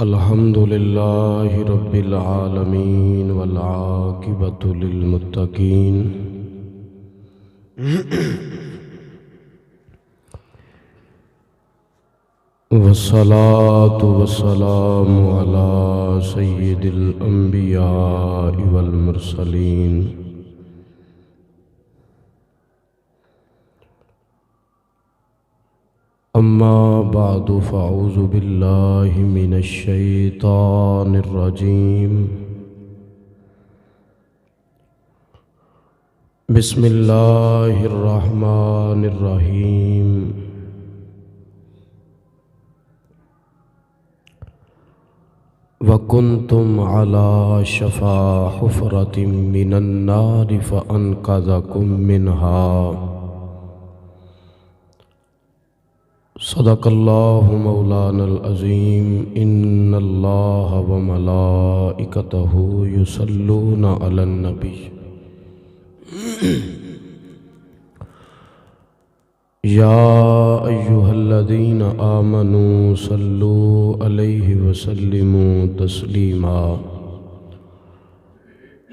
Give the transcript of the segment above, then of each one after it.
الحمد للہ رب العالمین والعاقبۃ للمتقین والصلاة والسلام علی سید الانبیاء والمرسلین اما بعد فاعوذ باللہ من الشیطان الرجیم بسم اللہ الرحمن الرحیم وَكُنْتُمْ عَلَى شَفَا حُفْرَةٍ مِّنَ النَّارِ فَأَنْقَذَكُم مِّنْهَا صدق اللہ مولانا العظیم ان اللہ وملائکتہ یصلون علی النبی یا ایہا الذین آمنوا صلوا علیہ وسلموا تسلیما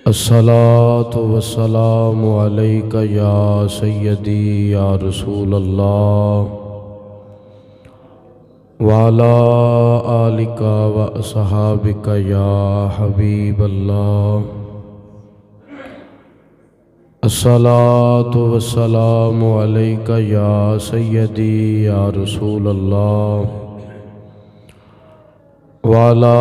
الصلاة والسلام علیک یا سیدی یا رسول اللہ وعلى آلك وأصحابك يا حبيب الله الصلاة والسلام عليك يا سيدي يا رسول الله وعلى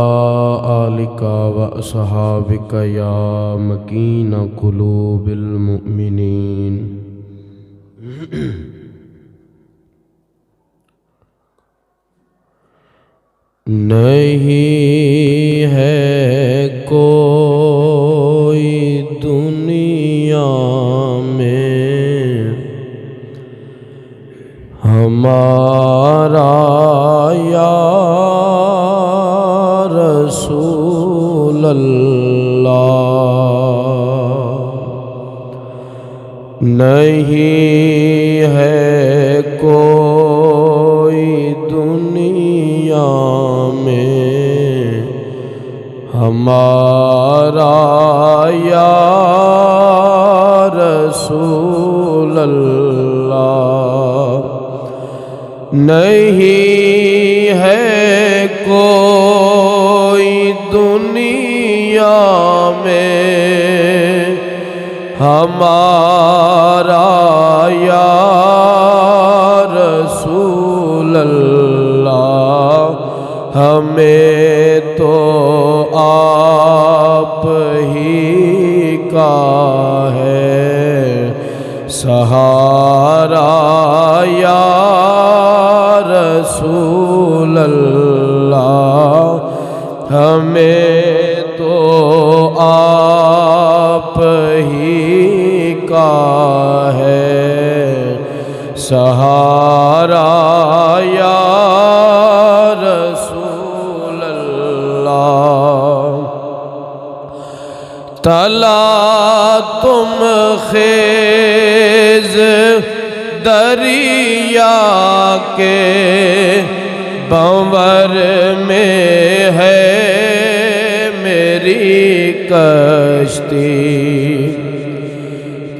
آلك وأصحابك يا مكين قلوب المؤمنين نہیں ہے کوئی دنیا میں ہمارا یا رسول اللہ نہیں ہے کوئی دنیا ہمارا یا رسول اللہ نہیں ہے کوئی دنیا میں ہمارا یا رسول اللہ ہمیں تو آپ ہی کا ہے سہارا یا رسول اللہ ہمیں تو آپ ہی کا ہے سہارا یا تلا تم خیز دریا کے بھنور میں ہے میری کشتی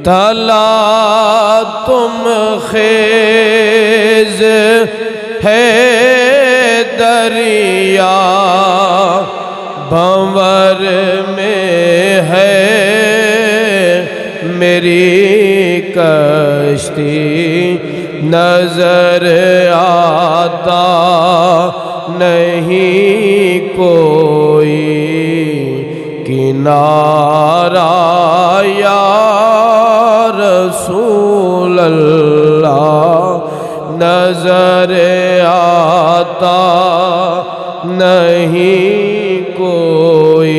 تلا تم خیز ہے دریا بھنور میں ہے میری کشتی نظر آتا نہیں کوئی کنارہ یا رسول اللہ نظر آتا نہیں کوئی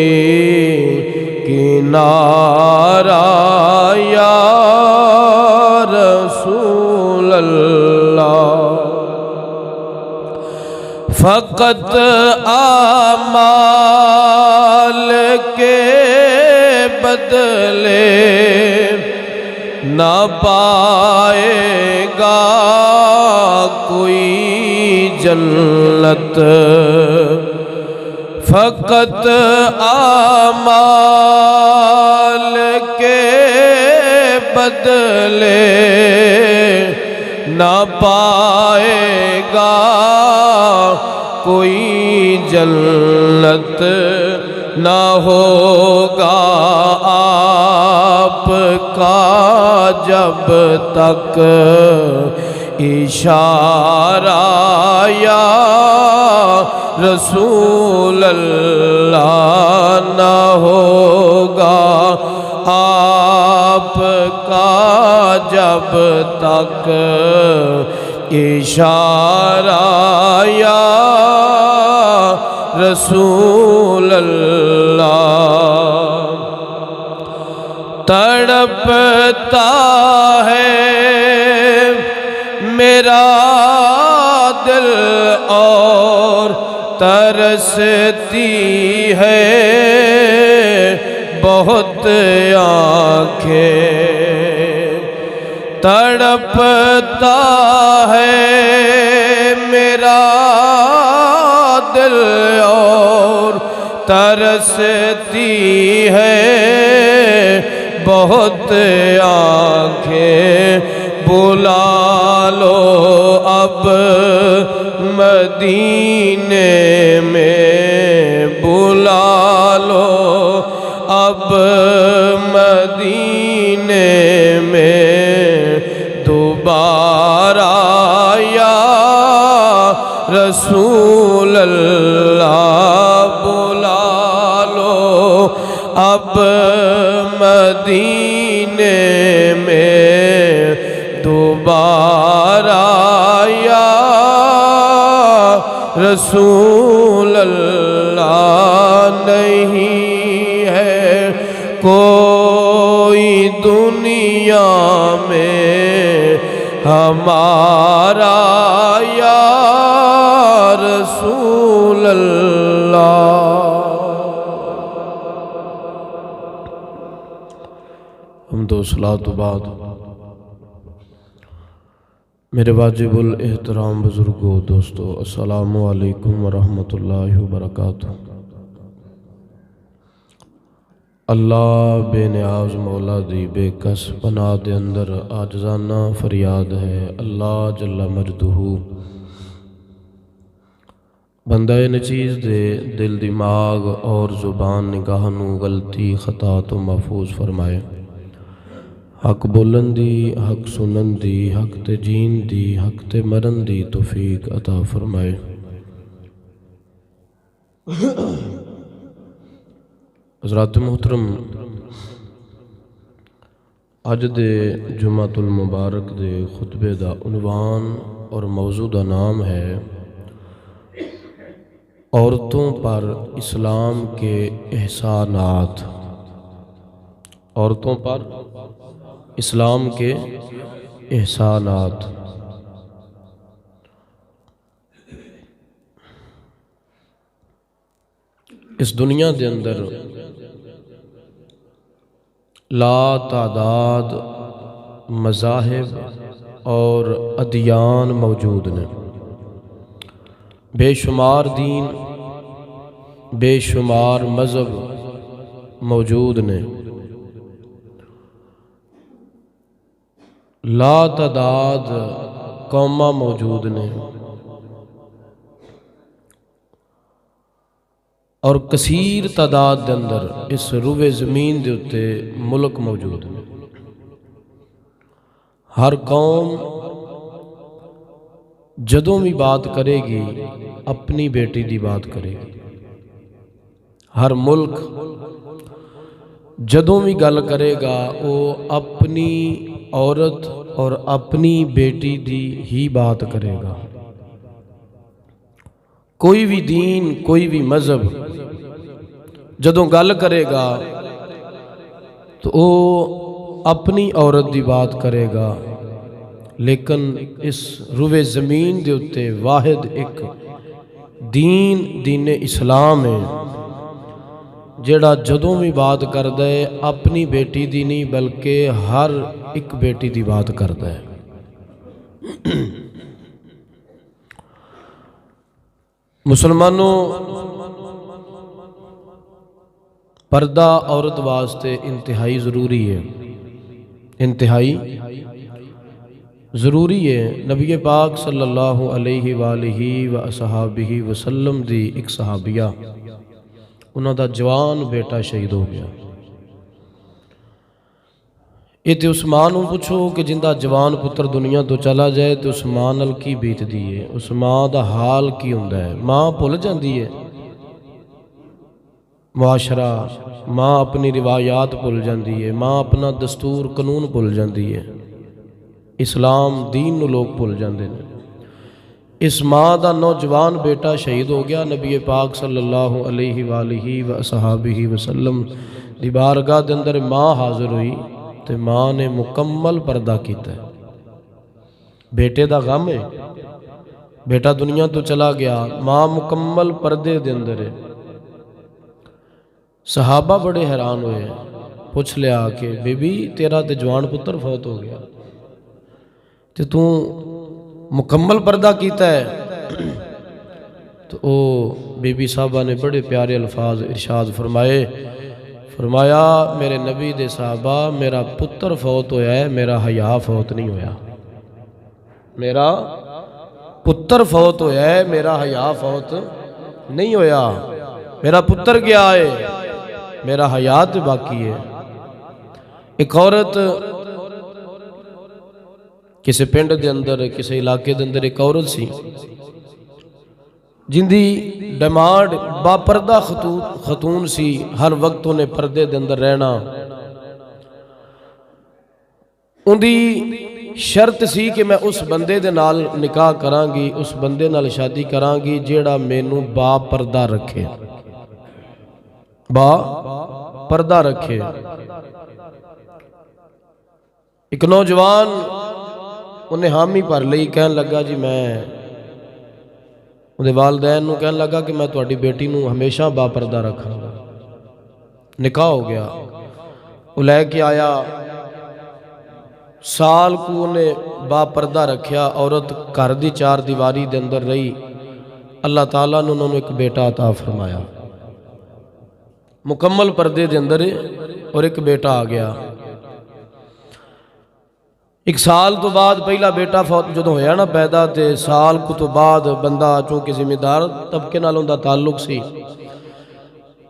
کنارہ یا رسول اللہ فقط اعمال کے بدلے نہ پائے گا کوئی جنت فقط اعمال کے بدلے نہ پائے گا کوئی جنت، نہ ہوگا آپ کا جب تک اشارہ یا رسول اللہ نہ ہوگا آپ کا جب تک اشارہ یا رسول اللہ۔ تڑپتا ہے میرا دل اور ترستی ہے بہت آنکھیں، تڑپتا ہے میرا دل اور ترستی ہے بہت آنکھیں، بلا لو اب مدینے میں، بلا لو اب مدینے میں دوبارہ یا رسول اللہ، بلا لو اب مدینے میں دوبارہ یا رسول اللہ۔ نہیں ہے کوئی دنیا میں ہمارا یا رسول اللہ۔ حمد و صلاۃ و بعد۔ میرے واجب الاحترام بزرگوں، دوستو، السلام علیکم ورحمۃ اللہ وبرکاتہ۔ اللہ بے نیاز مولا دی بے کس پناہ دے اندر عاجزانہ فریاد ہے، اللہ جل مجدہ بندہ نچیز دے دل دماغ اور زبان نگاہ نو غلطی خطا تو محفوظ فرمائے، حق بولن دی، حق سنن دی، حق تے جین دی، حق تے مرن دی توفیق عطا فرمائے۔ حضرات محترم، اج دے جمعۃ المبارک دے خطبے دا عنوان اور موضوع دا نام ہے عورتوں پر اسلام کے احسانات۔ عورتوں پر اسلام کے احسانات۔ اس دنیا دے اندر لا تعداد مذاہب اور ادیان موجود ہیں، بے شمار دین، بے شمار مذہب موجود نے، لا تعداد قوماں موجود نے، اور کثیر تعداد دے اندر اس روئے زمین دے اتے ملک موجود ہیں۔ ہر قوم جدوں بھی بات کرے گی اپنی بیٹی دی بات کرے گی، ہر ملک جدوں بھی گل کرے گا وہ اپنی عورت اور اپنی بیٹی دی ہی بات کرے گا۔ کوئی بھی دین، کوئی بھی مذہب جدوں گل کرے گا تو وہ اپنی عورت دی بات کرے گا، لیکن اس روئے زمین دے اتے واحد ایک دین اسلام ہے جڑا جدوں بھی بات کردا ہے اپنی بیٹی دی نہیں بلکہ ہر ایک بیٹی دی بات کردا ہے۔ مسلمانوں، پردہ عورت واسطے انتہائی ضروری ہے، انتہائی ضروری ہے۔ نبی پاک صلی اللہ علیہ وآلہ وصحابہ وسلم دی ایک صحابیہ، انہوں دا جوان بیٹا شہید ہو گیا۔ یہ تے عثمان کو پوچھو کہ جندہ جوان پتر دنیا تو چلا جائے تو عثمان نال کی بیت دی ہے، عثمان دا حال کی ہوندا ہے؟ ماں بھول جاندی ہے، معاشرہ، ماں اپنی روایات بھول جاندی ہے، ماں اپنا دستور قانون بھول جاندی ہے، اسلام دین نو لوگ بھول جاندے ہیں۔ اس ماں دا نوجوان بیٹا شہید ہو گیا۔ نبی پاک صلی اللہ علیہ وآلہ وصحابہ وسلم دی بارگاہ دے اندر ماں حاضر ہوئی تے ماں نے مکمل پردہ کیتا ہے۔ بیٹے دا غم ہے، بیٹا دنیا تو چلا گیا، ماں مکمل پردے دے اندر ہے۔ صحابہ بڑے حیران ہوئے، پوچھ لیا کہ بی بی تیرا تے جوان پتر فوت ہو گیا تے تو مکمل پردہ کیتا ہے؟ تو او بی بی صاحبہ نے بڑے پیارے الفاظ ارشاد فرمایا میرے نبی دے صحابہ، میرا پتر فوت ہویا ہے، میرا حیا فوت نہیں ہویا۔ میرا پتر فوت ہویا ہے، میرا حیا فوت نہیں ہویا۔ میرا پتر گیا ہے، میرا حیا تے باقی ہے۔ ایک عورت کسی پنڈ دے اندر، کسی علاقے دے اندر ایک عورت سی جندی ڈیمانڈ با پردہ خاتون سی، ہر وقت انہیں پردے دے اندر رہنا۔ ان دی شرط سی کہ میں اس بندے دے نال نکاح کران گی، اس بندے نال شادی کران گی جیڑا مینوں با پردہ رکھے، با پردہ رکھے۔ ایک نوجوان انہیں حامی پر لئی، کہن لگا جی میں انہیں والدین نو کہن لگا کہ میں تہاڈی بیٹی نو ہمیشہ با پردہ رکھاں گا۔ نکاح ہو گیا، وہ لے کے آیا، سال کو انہیں با پردہ رکھیا، عورت گھر دی چار دیواری دے اندر رہی۔ اللہ تعالیٰ نے انہوں نے ایک بیٹا عطا فرمایا، مکمل پردے دے اندر، اور ایک بیٹا آ گیا۔ ایک سال تو بعد پہلا بیٹا فوت جدوں ہویا نا پیدا، تے سال کو تو بعد بندہ چونکہ ذمہ دار طبقے نال اوندا تعلق سی،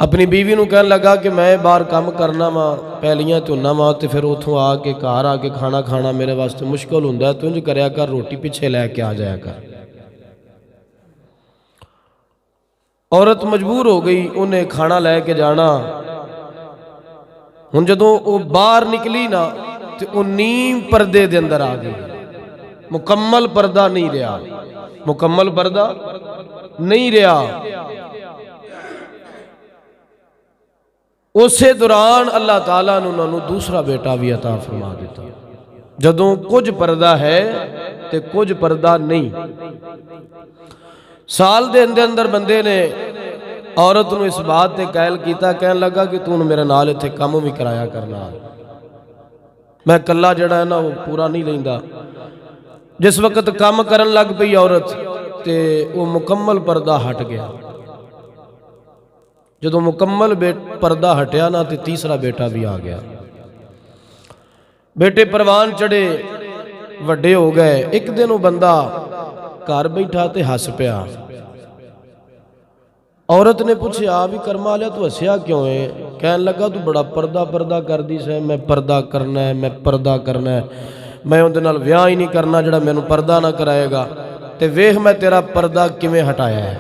اپنی بیوی نو کہن لگا کہ میں باہر کام کرنا وا، پہلیاں تے ہونا وا، تے پھر اتھوں آ کے گھر آ کے کھانا میرے واسطے مشکل ہوندا ہے، تو انج کریا کر روٹی پیچھے لے کے آ جایا کر۔ عورت مجبور ہو گئی، انہیں کھانا لے کے جانا۔ ہن جدوں وہ باہر نکلی نا تے وہ نیم پردے دے اندر آ گئی، مکمل پردہ نہیں رہا، مکمل پردہ نہیں رہا۔ اسے دوران اللہ تعالیٰ نے انہوں نے دوسرا بیٹا بھی عطا فرما دیتا۔ جدوں کچھ پردہ ہے تے کچھ پردہ نہیں۔ سال دے اندر بندے نے عورت نو اس بات تے قائل کیتا، کہن لگا کہ تو میرے نال ایتھے کام بھی کرایا کرنا، میں کلا جڑا ہے نا وہ پورا نہیں لیندا۔ جس وقت کام کرن لگ پئی عورت تے وہ مکمل پردہ ہٹ گیا۔ جدوں مکمل پردہ ہٹیا نا تے تیسرا بیٹا بھی آ گیا۔ بیٹے پروان چڑھے، وڈے ہو گئے۔ ایک دن وہ بندہ گھر بیٹھا تے ہس پیا۔ عورت نے پوچھا بھی کرما لیا تو ہسیا کیوں ہے؟ کہن لگا تو بڑا پردہ کر دی سے، میں پردہ کرنا ہے، میں پردہ کرنا ہے، میں اندے نال ویاہ ہی نہیں کرنا جڑا مینوں پردہ نہ کرائے گا، تے ویکھ میں تیرا پردہ کیویں ہٹایا ہے۔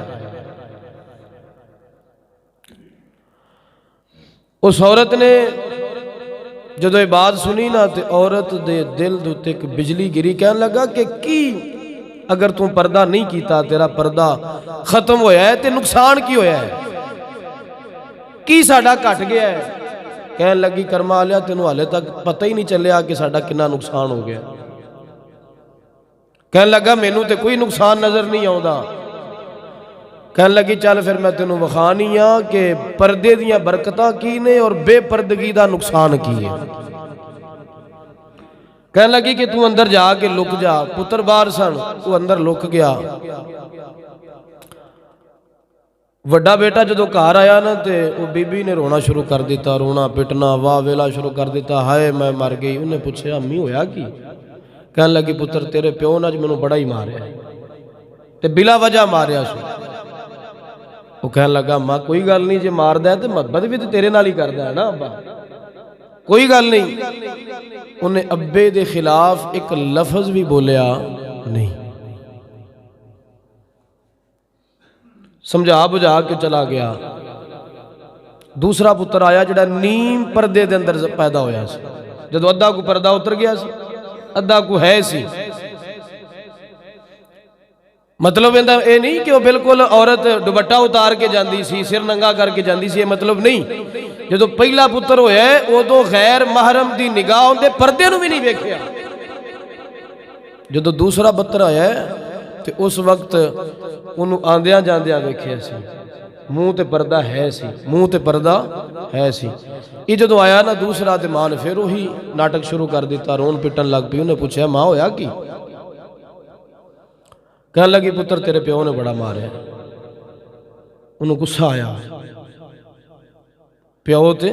اس عورت نے جدو یہ بات سنی نا تے عورت دے دل دے تے ایک بجلی گری، کہن لگا کہ کی اگر تم پردہ نہیں کیتا تیرا پردہ ختم ہویا ہے تے نقصان کی ہویا ہے، کی ساڈا کٹ گیا ہے؟ کہن لگی کرما لیا تینوں حالے تک پتہ ہی نہیں چلیا کہ ساڈا کنا نقصان ہو گیا۔ کہن لگا مینوں تے کوئی نقصان نظر نہیں آوندا۔ کہن لگی چل پھر میں تینوں وکھانی ہاں کہ پردے دیاں برکتاں کی نے اور بے پردگی دا نقصان کی ہے۔ کہن لگی کہ تو اندر جا کے لک جا، پتر باہر سن، تو اندر لک گیا۔ ਵੱਡਾ ਬੇਟਾ ਜਦੋਂ ਘਰ ਆਇਆ ਨਾ ਤੇ ਉਹ ਬੀਬੀ ਨੇ ਰੋਣਾ ਸ਼ੁਰੂ ਕਰ ਦਿੱਤਾ, ਰੋਣਾ ਪਿਟਣਾ ਵਾਹ ਵੇਲਾ ਸ਼ੁਰੂ ਕਰ ਦਿੱਤਾ, ਹਾਏ ਮੈਂ ਮਰ ਗਈ। ਉਹਨੇ ਪੁੱਛਿਆ ਅੰਮੀ ਹੋਇਆ ਕੀ? ਕਹਿਣ ਲੱਗੀ ਪੁੱਤਰ ਤੇਰੇ ਪਿਓ ਨੇ ਅੱਜ ਮੈਨੂੰ ਬੜਾ ਹੀ ਮਾਰਿਆ ਤੇ ਬਿਲਾ ਵਜ੍ਹਾ ਮਾਰਿਆ ਸੀ। ਉਹ ਕਹਿਣ ਲੱਗਾ ਮਾਂ ਕੋਈ ਗੱਲ ਨਹੀਂ, ਜੇ ਮਾਰਦਾ ਤੇ ਮੁਹੱਬਤ ਵੀ ਤੇ ਤੇਰੇ ਨਾਲ ਹੀ ਕਰਦਾ ਹੈ ਨਾ ਅੱਬਾ, ਕੋਈ ਗੱਲ ਨਹੀਂ। ਉਹਨੇ ਅੱਬੇ ਦੇ ਖਿਲਾਫ ਇੱਕ ਲਫ਼ਜ਼ ਵੀ ਬੋਲਿਆ ਨਹੀਂ, ਸਮਝਾ ਬੁਝਾ ਕੇ ਚਲਾ ਗਿਆ। ਦੂਸਰਾ ਪੁੱਤਰ ਆਇਆ ਜਿਹੜਾ ਨੀਮ ਪਰਦੇ ਦੇ ਅੰਦਰ ਪੈਦਾ ਹੋਇਆ ਸੀ। ਜਦੋਂ ਅੱਧਾ ਕੋ ਪਰਦਾ ਉਤਰ ਗਿਆ ਸੀ, ਅੱਧਾ ਕੋ ਹੈ ਸੀ। ਮਤਲਬ ਇਹਦਾ ਇਹ ਨਹੀਂ ਕਿ ਉਹ ਬਿਲਕੁਲ ਔਰਤ ਦੁਪੱਟਾ ਉਤਾਰ ਕੇ ਜਾਂਦੀ ਸੀ, ਸਿਰ ਨੰਗਾ ਕਰਕੇ ਜਾਂਦੀ ਸੀ, ਇਹ ਮਤਲਬ ਨਹੀਂ। ਜਦੋਂ ਪਹਿਲਾ ਪੁੱਤਰ ਹੋਇਆ ਉਦੋਂ ਗੈਰ ਮਹਰਮ ਦੀ ਨਿਗਾਹ ਉਹਦੇ ਪਰਦੇ ਨੂੰ ਵੀ ਨਹੀਂ ਵੇਖਿਆ। ਜਦੋਂ ਦੂਸਰਾ ਪੁੱਤਰ ਆਇਆ ਤੇ ਉਸ ਵਕਤ ਉਹਨੂੰ ਆਂਦਿਆਂ ਜਾਂਦਿਆਂ ਵੇਖਿਆ ਸੀ, ਮੂੰਹ ਤੇ ਪਰਦਾ ਹੈ ਸੀ, ਮੂੰਹ ਤੇ ਪਰਦਾ ਹੈ ਸੀ। ਇਹ ਜਦੋਂ ਆਇਆ ਨਾ ਦੂਸਰਾ ਤੇ ਮਾਂ ਨੇ ਫਿਰ ਉਹੀ ਨਾਟਕ ਸ਼ੁਰੂ ਕਰ ਦਿੱਤਾ, ਰੋਣ ਪਿੱਟਣ ਲੱਗ ਪਈ। ਉਹਨੇ ਪੁੱਛਿਆ ਮਾਂ ਹੋਇਆ ਕੀ? ਕਹਿਣ ਲੱਗੀ ਪੁੱਤਰ ਤੇਰੇ ਪਿਓ ਨੇ ਬੜਾ ਮਾਰਿਆ। ਉਹਨੂੰ ਗੁੱਸਾ ਆਇਆ, ਪਿਓ ਤੇ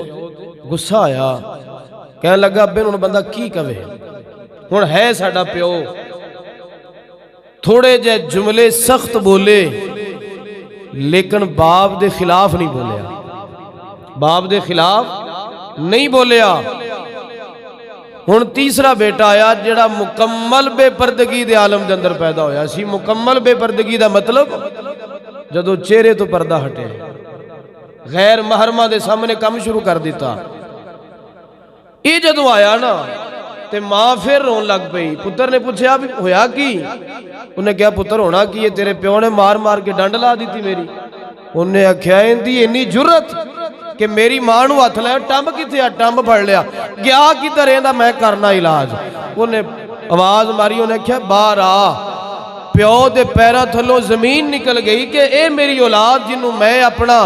ਗੁੱਸਾ ਆਇਆ। ਕਹਿਣ ਲੱਗਾ ਅੱਬੇ ਨੂੰ ਬੰਦਾ ਕੀ ਕਵੇ, ਹੁਣ ਹੈ ਸਾਡਾ ਪਿਓ। ਥੋੜੇ ਜਿਹੇ ਜੁਮਲੇ ਸਖਤ ਬੋਲੇ ਲੇਕਿਨ ਬਾਪ ਦੇ ਖਿਲਾਫ ਨਹੀਂ ਬੋਲਿਆ, ਬਾਪ ਦੇ ਖਿਲਾਫ ਨਹੀਂ ਬੋਲਿਆ। ਹੁਣ ਤੀਸਰਾ ਬੇਟਾ ਆਇਆ ਜਿਹੜਾ ਮੁਕੰਮਲ ਬੇਪਰਦਗੀ ਦੇ ਆਲਮ ਦੇ ਅੰਦਰ ਪੈਦਾ ਹੋਇਆ ਸੀ। ਮੁਕੰਮਲ ਬੇਪਰਦਗੀ ਦਾ ਮਤਲਬ ਜਦੋਂ ਚਿਹਰੇ ਤੋਂ ਪਰਦਾ ਹਟਿਆ, ਗੈਰ ਮਹਰਮਾਂ ਦੇ ਸਾਹਮਣੇ ਕੰਮ ਸ਼ੁਰੂ ਕਰ ਦਿੱਤਾ। ਇਹ ਜਦੋਂ ਆਇਆ ਨਾ ਤੇ ਮਾਂ ਫਿਰ ਰੋਣ ਲੱਗ ਪਈ। ਪੁੱਤਰ ਨੇ ਪੁੱਛਿਆ ਵੀ ਹੋਇਆ ਕੀ? ਉਹਨੇ ਕਿਹਾ ਪੁੱਤਰ ਹੋਣਾ ਕੀ ਹੈ, ਤੇਰੇ ਪਿਓ ਨੇ ਮਾਰ ਮਾਰ ਕੇ ਡੰਡ ਲਾ ਦਿੱਤੀ ਮੇਰੀ। ਉਹਨੇ ਆਖਿਆ ਇਹਦੀ ਇੰਨੀ ਜੁਰਤ ਕਿ ਮੇਰੀ ਮਾਂ ਨੂੰ ਹੱਥ ਲਾਇਆ, ਟੰਬ ਕਿੱਥੇ ਆ? ਟੰਬ ਫੜ ਲਿਆ, ਗਿਆ ਕਿੱਧਰ ਇਹਦਾ ਮੈਂ ਕਰਨਾ ਇਲਾਜ। ਉਹਨੇ ਆਵਾਜ਼ ਮਾਰੀ, ਉਹਨੇ ਆਖਿਆ ਬਾਹਰ ਆ। ਪਿਓ ਦੇ ਪੈਰਾਂ ਥੱਲੋਂ ਜ਼ਮੀਨ ਨਿਕਲ ਗਈ ਕਿ ਇਹ ਮੇਰੀ ਔਲਾਦ ਜਿਹਨੂੰ ਮੈਂ ਆਪਣਾ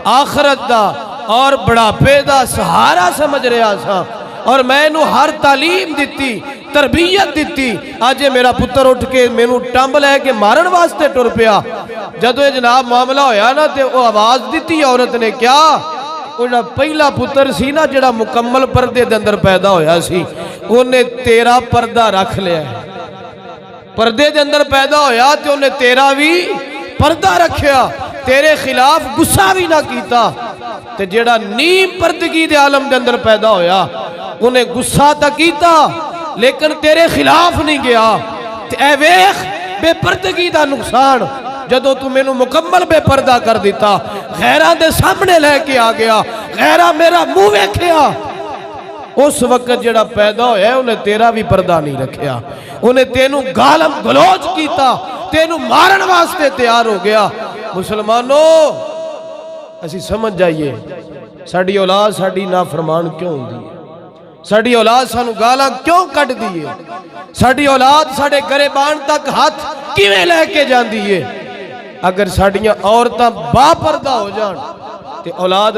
ਆਖਰਤ ਦਾ ਔਰ ਬੁਢਾਪੇ ਦਾ ਸਹਾਰਾ ਸਮਝ ਰਿਹਾ ਸਾਂ ਔਰ ਮੈਂ ਇਹਨੂੰ ਹਰ ਤਾਲੀਮ ਦਿੱਤੀ, ਤਰਬੀਅਤ ਦਿੱਤੀ, ਅੱਜ ਇਹ ਮੇਰਾ ਪੁੱਤਰ ਉੱਠ ਕੇ ਮੈਨੂੰ ਟੰਬ ਲੈ ਕੇ ਮਾਰਨ ਵਾਸਤੇ ਟੁਰ ਪਿਆ। ਜਦੋਂ ਇਹ ਜਨਾਬ ਮਾਮਲਾ ਹੋਇਆ ਨਾ ਤੇ ਉਹ ਆਵਾਜ਼ ਦਿੱਤੀ ਔਰਤ ਨੇ, ਕਿਹਾ ਉਹਦਾ ਪਹਿਲਾ ਪੁੱਤਰ ਸੀ ਨਾ ਜਿਹੜਾ ਮੁਕੰਮਲ ਪਰਦੇ ਦੇ ਅੰਦਰ ਪੈਦਾ ਹੋਇਆ ਸੀ, ਉਹਨੇ ਤੇਰਾ ਪਰਦਾ ਰੱਖ ਲਿਆ। ਪਰਦੇ ਦੇ ਅੰਦਰ ਪੈਦਾ ਹੋਇਆ ਤੇ ਉਹਨੇ ਤੇਰਾ ਵੀ ਪਰਦਾ ਰੱਖਿਆ, ਤੇਰੇ ਖਿਲਾਫ ਗੁੱਸਾ ਵੀ ਨਾ ਕੀਤਾ। ਤੇ ਜਿਹੜਾ ਨੀਮ ਪਰਦਗੀ ਦੇ ਆਲਮ ਦੇ ਅੰਦਰ ਪੈਦਾ ਹੋਇਆ ਉਹਨੇ ਗੁੱਸਾ ਤਾਂ ਕੀਤਾ ਲੇਕਿਨ ਤੇਰੇ ਖਿਲਾਫ ਨਹੀਂ ਗਿਆ। ਤੇ ਐ ਵੇਖ ਬੇਪਰਦਗੀ ਦਾ ਨੁਕਸਾਨ, ਜਦੋਂ ਤੂੰ ਮੈਨੂੰ ਮੁਕੰਮਲ ਬੇਪਰਦਾ ਕਰ ਦਿੱਤਾ, ਗੈਰਾਂ ਦੇ ਸਾਹਮਣੇ ਲੈ ਕੇ ਆ ਗਿਆ, ਗੈਰਾਂ ਮੇਰਾ ਮੂੰਹ ਵੇਖਿਆ। ਉਸ ਵਕਤ ਜਿਹੜਾ ਪੈਦਾ ਹੋਇਆ ਉਹਨੇ ਤੇਰਾ ਵੀ ਪਰਦਾ ਨਹੀਂ ਰੱਖਿਆ, ਉਹਨੇ ਤੈਨੂੰ ਗਾਲਮ ਗਲੋਚ ਕੀਤਾ, ਤੈਨੂੰ ਮਾਰਨ ਵਾਸਤੇ ਤਿਆਰ ਹੋ ਗਿਆ। ਮੁਸਲਮਾਨੋ ਅਸੀਂ ਸਮਝ ਜਾਈਏ ਸਾਡੀ ਔਲਾਦ ਸਾਡੀ ਨਾਫਰਮਾਨ ਕਿਉਂ ਹੁੰਦੀ ਹੈ, ਸਾਡੀ ਔਲਾਦ ਸਾਨੂੰ ਗਾਲਾਂ ਕਿਉਂ ਕੱਢਦੀ ਹੈ, ਸਾਡੀ ਔਲਾਦ ਸਾਡੇ ਗਰੇਬਾਨ ਤੱਕ ਹੱਥ ਕਿਵੇਂ ਲੈ ਕੇ ਜਾਂਦੀ ਹੈ। ਅਗਰ ਸਾਡੀਆਂ ਔਰਤਾਂ ਬਾਪਰਦਾ ਹੋ ਜਾਣ ਤੇ ਔਲਾਦ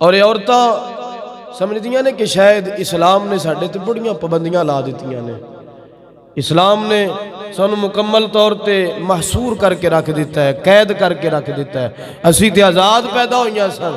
ਔਰ ਇਹ ਔਰਤਾਂ ਸਮਝਦੀਆਂ ਨੇ ਕਿ ਸ਼ਾਇਦ ਇਸਲਾਮ ਨੇ ਸਾਡੇ ਤੇ ਬੜੀਆਂ ਪਾਬੰਦੀਆਂ ਲਾ ਦਿੱਤੀਆਂ ਨੇ, ਇਸਲਾਮ ਨੇ ਸਾਨੂੰ ਮੁਕੰਮਲ ਤੌਰ ਤੇ ਮਹਸੂਰ ਕਰਕੇ ਰੱਖ ਦਿੱਤਾ ਹੈ, ਕੈਦ ਕਰਕੇ ਰੱਖ ਦਿੱਤਾ ਹੈ। ਅਸੀਂ ਤੇ ਆਜ਼ਾਦ ਪੈਦਾ ਹੋਈਆਂ ਸਨ।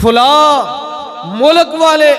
ਫਲਾਂ ਮੁਲਕ ਵਾਲੇ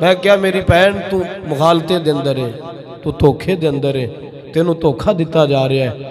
ਮੈਂ ਕਿਹਾ ਮੇਰੀ ਭੈਣ ਤੂੰ ਮੁਗਾਲਤੇ ਦੇ ਅੰਦਰ ਹੈ, ਤੂੰ ਧੋਖੇ ਦੇ ਅੰਦਰ ਹੈ, ਤੈਨੂੰ ਧੋਖਾ ਦਿੱਤਾ ਜਾ ਰਿਹਾ ਹੈ।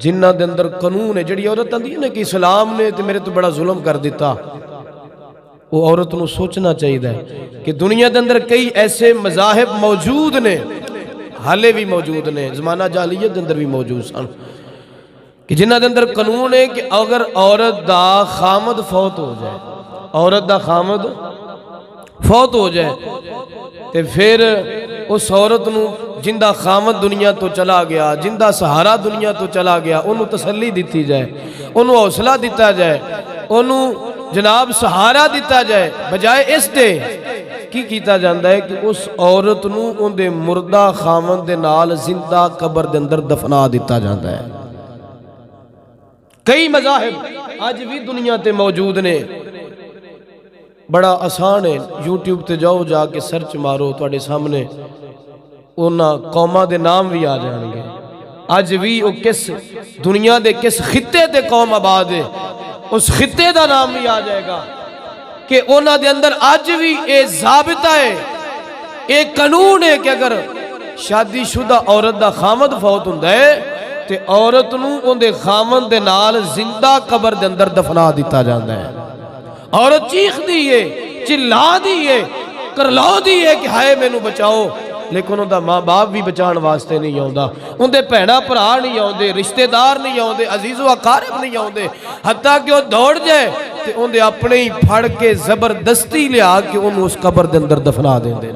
جنہ دے اندر قانون ہے. جڑی عورت آندی ہے نا کہ اسلام نے تے میرے تو بڑا ظلم کر دیتا, وہ عورت نو سوچنا چاہیے کہ دنیا دے اندر کئی ایسے مذاہب موجود نے, حالے بھی موجود نے, زمانہ جاہلیت دے اندر بھی موجود سن, کہ جنہ دے اندر قانون ہے کہ اگر عورت دا خامد فوت ہو جائے, عورت دا خامد فوت ہو جائے تے پھر اس عورت نو جندہ خامد دنیا تو چلا گیا, جندہ سہارا دنیا تو چلا گیا, انہوں تسلی دیتی جائے, انہوں حوصلہ دیتا جائے, انہوں جناب سہارا دیتا جائے, بجائے اس دے کی کیتا جاندہ ہے کہ اس عورت نو ان دے مردہ خامد دے نال زندہ قبر دے اندر دفنا دیتا جاندہ ہے. کئی مذاہب آج بھی دنیا تے موجود نے, بڑا آسان ہے, یوٹیوب تے جاؤ, جا کے سرچ مارو, توڑے سامنے انہاں قومہ دے نام بھی آ جائیں گے. آج بھی وہ کس دنیا دے کس خطے تے قوم آباد ہے, اس خطے دا نام بھی آ جائے گا کہ انہاں دے اندر آج بھی ایک ضابطہ ہے, ایک قانون ہے کہ اگر شادی شدہ عورت دا خامد فوت ہوندا ہے تے عورت نو ان دے خامد دے نال زندہ قبر دے اندر دفنا دیتا جاندہ ہے. عورت چیخ دیئے, چلا دیئے, کرلا دیئے کہ ہائے میں نو بچاؤ, لیکن ان دا ماں باپ بھی بچان واسطے نہیں آؤندا, ان دے پہنا پرا نہیں آؤندے, رشتہ دار نہیں آؤندے, عزیز و اقارب نہیں آؤندے, حتیٰ کہ وہ دوڑ جائے تے ان دے اپنے ہی پھڑ کے زبردستی لیا کہ انہوں اس قبر دے اندر دفنا دیں دے.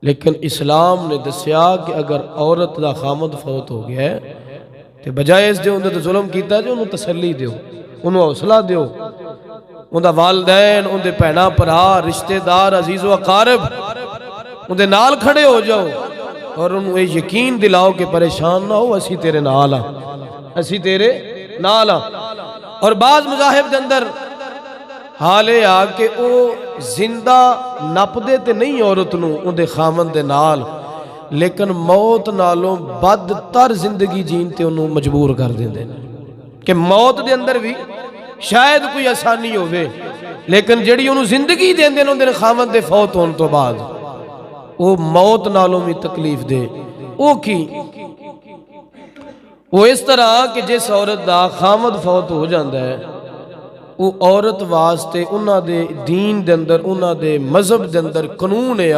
لیکن اسلام نے دسیا کہ اگر عورت دا خامد فوت ہو گیا ہے تے بجائے اس دے اندر تو ظلم کیتا جو انہوں تسلی دیو, انہوں حوصلہ دیو, ان دا والدین, ان دے پہنا پرا, رشتہ دار, عزیز و اقارب ان دے نال کھڑے ہو جاؤ اور انہوں یہ یقین دلاؤ کہ پریشان نہ ہو, اسی تیرے نال ہاں, اسی تیرے نال ہاں. اور بعض مذاہب دے اندر حالے آ کہ او زندہ نپ دے تے نہیں عورت نو ان دے خامن دے نال, لیکن موت نالوں بدتر زندگی جین تے انہوں مجبور کر دیں دے کہ موت دے اندر بھی شاید کوئی آسانی ہوئے, لیکن جڑی انہوں زندگی دیں دے انہوں دے خامن دے فوت ہون تو بعد وہ موت نالوں میں تکلیف دے. وہ کی وہ اس طرح کہ جس عورت دا خامد فوت ہو جاندہ ہے وہ عورت واسطے انہاں دے دین دے اندر, انہاں دے مذہب دے اندر قانون ہے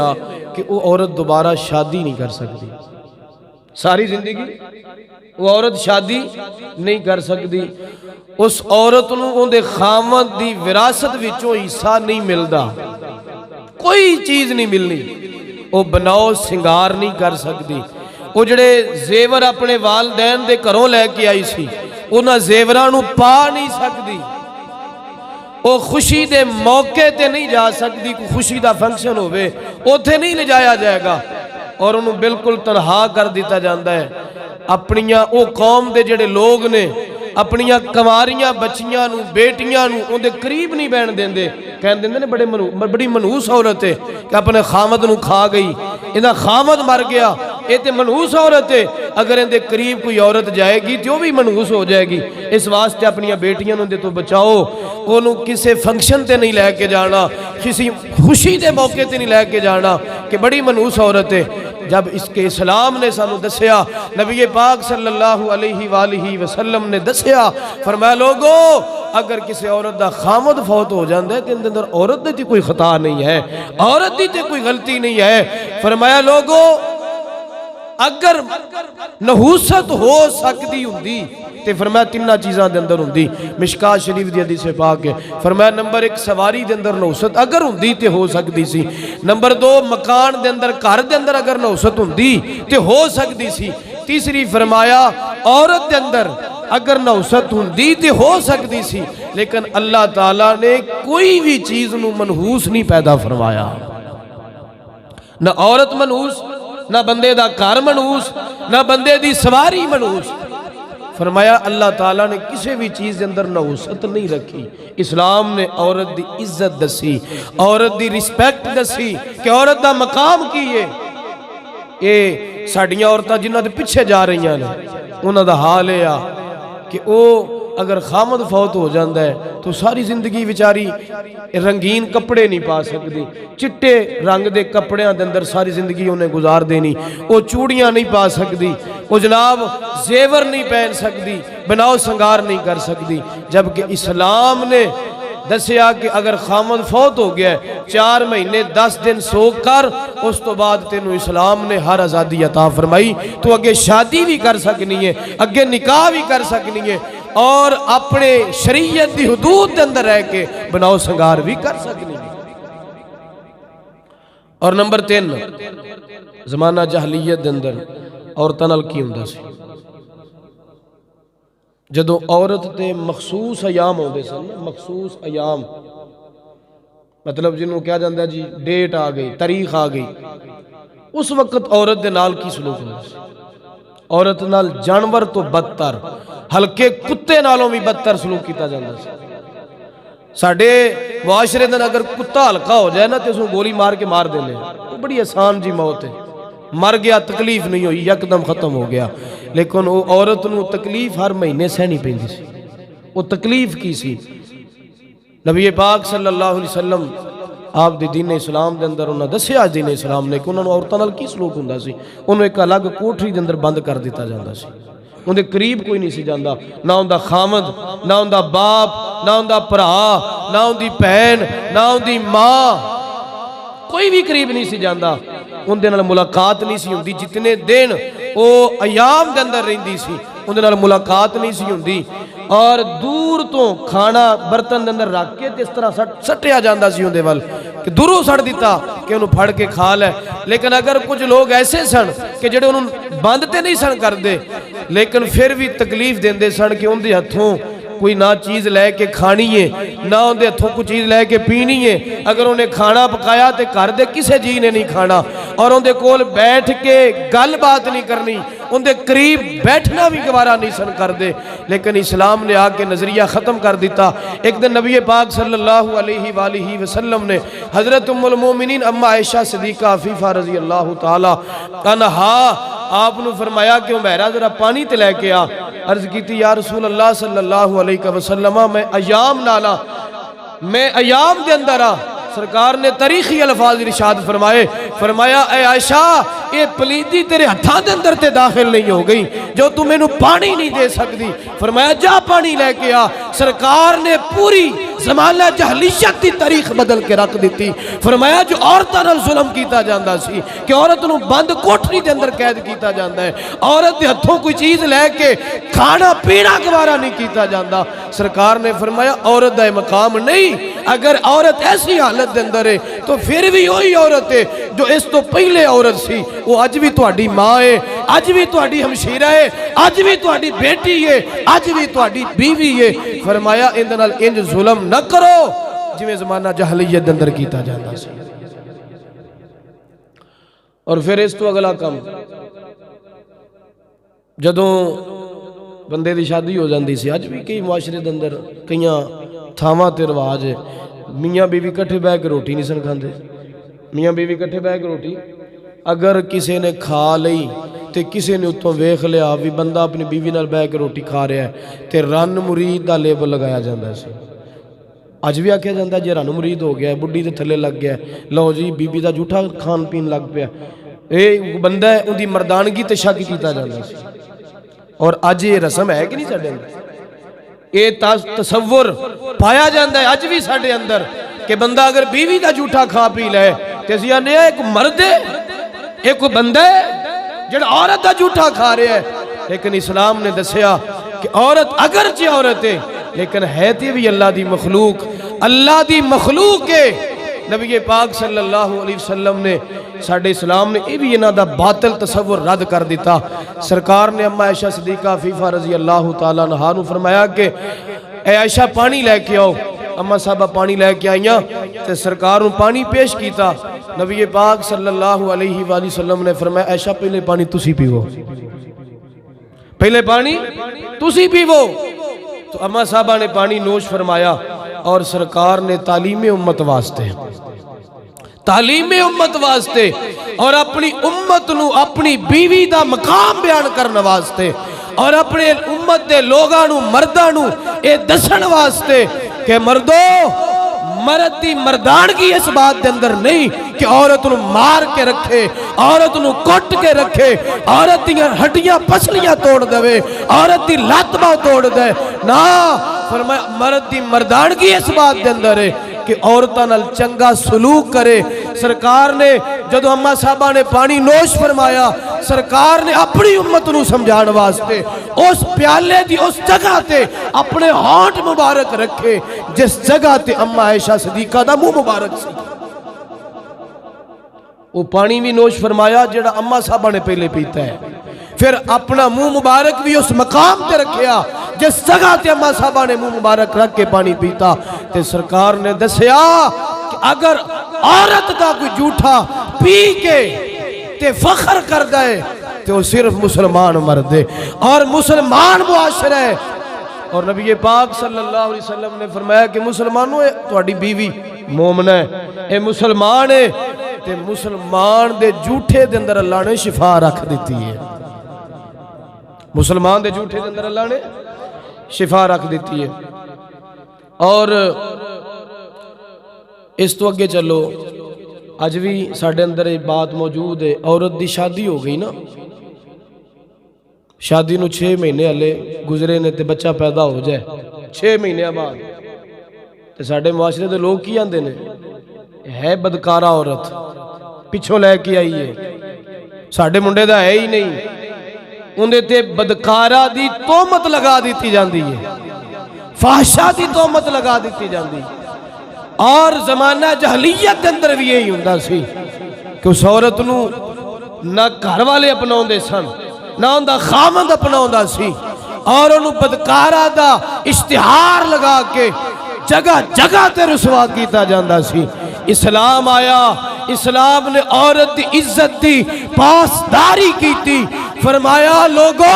کہ وہ عورت دوبارہ شادی نہیں کر سکتی, ساری زندگی وہ عورت شادی نہیں کر سکتی. اس عورت نو ان دے خامد دی وراثت وچوں حصہ نہیں ملدا, کوئی چیز نہیں ملنی, وہ بناؤ سنگار نہیں کر سکتی, وہ جڑے زیور اپنے والدین دے گھروں لے کے آئی سی انہاں زیوراں نو پا نہیں سکتی, وہ خوشی دے موقع تے نہیں جا سکتی, کوئی خوشی دا فنکشن ہوئے اوتھے نہیں لے جایا جائے گا, اور انہوں بالکل تنہا کر دیتا جاندہ ہے. اپنیاں او قوم دے جڑے لوگ نے اپنیاں کماریاں بچیاں نو بیٹیاں نو ان دے قریب نہیں بین دیں دے, کہن دیں دے بڑی منحوس عورت ہے کہ اپنے خامد نو کھا گئی, انہاں خامد مر گیا, یہ تے منحوس عورت ہے, اگر ان دے قریب کوئی عورت جائے گی تو بھی منحوس ہو جائے گی. اس واسطے اپنیاں بیٹیاں نو دے تو بچاؤ, انہوں کسے فنکشن تے نہیں لے کے جانا, کسی خوشی دے موقع تے نہیں لے کے جانا کہ بڑی منحوس عورت ہے. جب اس کے اسلام نے سانو دسیا, نبی پاک صلی اللہ علیہ وآلہ وسلم نے دسیا, فرمایا لوگو اگر کسی عورت دا خامد فوت ہو جاندہ ہے تو ان اندر عورت دی کوئی خطا نہیں ہے, عورت دی کوئی غلطی نہیں ہے. فرمایا لوگو اگر نحوست ہو سکتی ہوندی تے فرمایا تینہ چیزاں دے اندر ہوندی. مشکات شریف دی حدیث پاک ہے, فرمایا نمبر 1 سواری دے اندر نحوست اگر ہوندی تے ہو سکتی سی, نمبر 2 مکان دے اندر گھر دے اندر اگر نحوست ہوندی تے ہو سکتی سی, تیسری فرمایا عورت دے اندر اگر نحوست ہوندی تے ہو سکتی سی, لیکن اللہ تعالیٰ نے کوئی بھی چیز نو منحوس نہیں پیدا فرمایا, نہ عورت منحوس, نہ بندے دا گھر منحوس, نہ بندے دی سواری منحوس. فرمایا اللہ تعالیٰ نے کسی بھی چیز دے اندر نحوست نہیں رکھی. اسلام نے عورت دی عزت دسی, عورت دی رسپیکٹ دسی کہ عورت دا مقام کی ہے. یہ ساڑیاں عورتاں جنہاں دے پیچھے جا رہی ہیں انہاں دا حال ہے کہ او اگر خامد فوت ہو جاندہ ہے تو ساری زندگی بیچاری رنگین کپڑے نہیں پا سکتی، چٹے رنگ دے کپڑیاں دے اندر ساری زندگی انہیں گزار دینی، وہ چوڑیاں نہیں پا سکتی، وہ جناب زیور نہیں پہن سکتی، بناؤ سنگار نہیں کر سکتی، جبکہ اسلام نے دسیا کہ اگر خامد فوت ہو گیا ہے 4 مہینے 10 دن سوگ کر، اس تو بعد تینوں اسلام نے ہر آزادی عطا فرمائی، تو اگے شادی بھی کر سکنی ہے، اگے نکاح بھی کر سکنی ہے، اور اپنے شریعت دی حدود دے اندر رہ کے بناؤ سنگار بھی کر سکنی ہے۔ اور نمبر 3 زمانہ جہلیت دے اندر عورتاں نال کی ہوندا سی، جدو عورت تے مخصوص ایام ہوندے سن، مخصوص ایام مطلب جنہوں کیا جاندہ جی ڈیٹ آ گئی، تاریخ آ گئی، اس وقت عورت دے نال کی سلوک ہوندے سی؟ عورت نال جانور تو بدتر، ہلکے کتے نالوں بھی بدتر سلوک کیتا جاندہ سی۔ ساڑھے معاشرے دن اگر کتا ہلکا ہو جائے نا تو اس کو گولی مار کے مار دے لے، وہ بڑی آسان جی موت ہے، مر گیا تکلیف نہیں ہوئی، یکدم ختم ہو گیا۔ لیکن وہ عورت نو تکلیف ہر مہینے سہنی پیندی سی، وہ تکلیف کی سی۔ نبی پاک صلی اللہ علیہ وسلم آپ دی دین اسلام دے اندر انہاں دسیا دین اسلام نے کہ انہاں نو عورتاں نال کی سلوک ہوندا سی، انہوں ایک الگ کوٹری دے اندر بند کر دیتا جاندا سی، ان دے قریب کوئی نہیں سی جاندا، نہ ان دا خامد، نہ ان دا باپ، نہ ان دا پرا، نہ ان دی بہن، نہ ان دی ماں، کوئی بھی قریب نہیں سی جاندا، ان دے نال ملاقات نہیں سی ہوندی، جتنے دن او ایام دے اندر رہندی سی ان دے نال ملاقات نہیں سی ہوندی، اور دور تو کھانا برتن دے اندر رکھ کے اس طرح سٹیا جاندا سی ان دے ول کہ دوروں سٹ دیتا کہ انہوں پھڑ کے کھا لے۔ لیکن اگر کچھ لوگ ایسے سن کہ جڑے انہوں بند تے نہیں سن کر دے لیکن پھر بھی تکلیف دیندے سن کہ ان دے ہتھوں کوئی نہ چیز لے کے کھانی ہے، نہ ان دے ہتھوں کوئی چیز لے کے پینی ہے، اگر انہیں کھانا پکایا تے کر دے کسے جی نے نہیں کھانا، اور ان دے کول بیٹھ کے گل بات نہیں کرنی، ان دے قریب بیٹھنا بھی گوارا نہیں سن کر دے۔ لیکن اسلام نے آکے نظریہ ختم کر دیتا۔ ایک دن نبی پاک صلی اللہ علیہ وآلہ وسلم نے حضرت ام المومنین اما عائشہ صدیقہ عفیفہ رضی اللہ تعالی عنہا آپ نے فرمایا کہ عمیرہ ذرا پانی تے لے کے آ، عرض کی تھی یا رسول اللہ صلی اللہ علیہ وسلم میں ایام نالا، میں ایام دے اندر آ۔ سرکار نے تاریخی الفاظ ارشاد فرمایا اے عائشہ یہ پلیدی تیرے ہتھاں دے اندر تے داخل نہیں ہو گئی جو تم میں نو پانی نہیں دے سکتی، فرمایا جا پانی لے کے آ۔ سرکار نے پوری زمانہ جہلیت دی تاریخ بدل کے رکھ دیتی، فرمایا جو عورتاں نال ظلم کیتا جاندا سی کہ عورت نو بند کوٹری دے اندر قید کیتا جاندا ہے، عورت دے ہتھوں کوئی چیز لے کے کھانا پینا گوارا نہیں کیتا جاندا۔ سرکار نے فرمایا عورت دا مقام نہیں، اگر عورت ایسی حالت دے اندر ہے تو پھر بھی وہی عورت ہے جو اس تو پہلے عورت سی، وہ اج بھی تہاڈی ماں ہے، اج بھی تہاڈی ہمشیرہ ہے، اج بھی تہاڈی بیٹی ہے، اج بھی تہاڈی بیوی ہے۔ فرمایا اندے نال انج ظلم نہ کرو جویں زمانہ جہلیت دے اندر کیتا جاندا سی۔ اور پھر اس تو اگلا کم جدوں بندے دی شادی ہو جاندی سی، اج بھی کئی معاشرے دے اندر کئیاں تھاواں تے رواج ہے، میاں بیوی کٹھے بیٹھ کے روٹی نہیں سن کھاندے، میاں بیوی کٹھے بیٹھ کے روٹی اگر کسی نے کھا لئی تے کسی نے اتوں ویکھ لیا بھی بندہ اپنی بیوی نال بیٹھ کے روٹی کھا رہا ہے تے رن مرید دا لیبل لگایا جاندا سی۔ اج بھی آکھیا جاندا جے رن مرید ہو گیا ہے، بڈھی تے تھلے لگ گیا ہے، لو جی بیوی دا جھوٹا کھان پین لگ پیا، اے بندہ ہے ان دی مردانگی تے شک کیتا جاندا سی۔ اور اج یہ رسم ہے کہ نہیں ساڈے اندر، یہ تصور پایا جاندہ ہے اج بھی ساڈے اندر کہ بندہ اگر بیوی دا جھوٹا کھا پی لے تے اسی آنے ایک مرد ہے، ایک بندہ ہے جڑا عورت دا جھوٹا کھا رہے ہے۔ لیکن اسلام نے دسیا کہ عورت اگرچہ عورت ہے لیکن ہے تے بھی اللہ دی مخلوق، اللہ دی مخلوق ہے۔ نبی پاک صلی اللہ علیہ وسلم نے ساڑھے اسلام نے یہ بھی انہاں دا باطل تصور رد کر دیتا۔ سرکار نے اما عائشہ صدیقہ عفیفہ رضی اللہ تعالیٰ عنہا نو فرمایا کہ اے عائشہ پانی لے کے آؤ، اما صاحبہ پانی لے کے آئیاں تے سرکار نے پانی پیش کیتا۔ نبی پاک صلی اللہ علیہ وآلہ وسلم نے فرمایا عائشہ پہلے پانی تسی پیو، پہلے پانی تسی پیو۔ تو اما صاحبہ نے پانی نوش فرمایا اور سرکار نے تعلیم امت واسطے، تعلیم امت واسطے اور اپنی امت نو اپنی بیوی دا مقام بیان کرنے واسطے اور اپنے امت دے لوگاں نو مرداں نو اے دسن واسطے کہ مردو مرد دی مردانگی اس بات دے اندر نہیں کہ عورت نو مار کے رکھے، عورت نو کٹ کے رکھے، عورت دی ہڈیاں پسلیاں توڑ دے، عورت دی لات باں توڑ دے، نا فرمایا مرد دی مردانگی اس بات دے اندر ہے کہ عورتاں نال چنگا سلوک کرے۔ سرکار نے جدو اماں صاحبہ نے پانی نوش فرمایا، سرکار نے اپنی امت نو سمجھان واسطے اس پیالے دی اس جگہ تے اپنے ہونٹ مبارک رکھے جس جگہ تے اماں عائشہ صدیقہ دا منہ مبارک سی۔ وہ پانی بھی نوش فرمایا جڑا اماں صاحبہ نے پہلے پیتا ہے، پھر اپنا منہ مبارک بھی اس مقام تے رکھیا جس جگہ تے اماں صاحبہ نے منہ مبارک رکھ کے پانی پیتا۔ تے سرکار نے دسیا کہ اگر عورت دا کوئی جھوٹا پی کے تے فخر کر دے تو وہ صرف مسلمان مرد ہے اور مسلمان معاشرہ ہے۔ اور نبی پاک صلی اللہ علیہ وسلم نے فرمایا کہ مسلمانوں تہاڈی بیوی مومنہ ہے، اے مسلمان ہے، تے مسلمان دے جھوٹے دے اندر اللہ نے شفا رکھ دیتی ہے۔ مسلمان دے جھوٹے دے اندر اللہ نے شفا رکھ دیتی ہے۔ اور اس تو اگے چلو، آج بھی ساڑھے اندر ایک بات موجود ہے، عورت دی شادی ہو گئی نا، شادی نو 6 مہینے ہلے گزرے نے تے بچہ پیدا ہو جائے 6 مہینے بعد، تے ساڑھے معاشرے دے لوگ کی آندے نے ہے بدکارہ عورت پچھوں لے کے آئی ہے، ساڑھے منڈے دا ہے ہی نہیں، اندے تے بدکارہ دی تومت لگا دیتی جاندی ہے، فحشہ دی تومت لگا دیتی جاندی ہے۔ اور زمانہ جہلیت اندر بھی یہی ہوندہ سی کہ اس عورت نو نہ گھر والے اپناؤں دے سن، نہ اندہ خامند اپناؤں دا سی، اور انہوں بدکارہ دا اشتہار لگا کے جگہ جگہ تے رسوا کیتا جاندہ سی۔ اسلام آیا، اسلام نے عورت دی عزت دی پاسداری کی تھی، فرمایا لوگو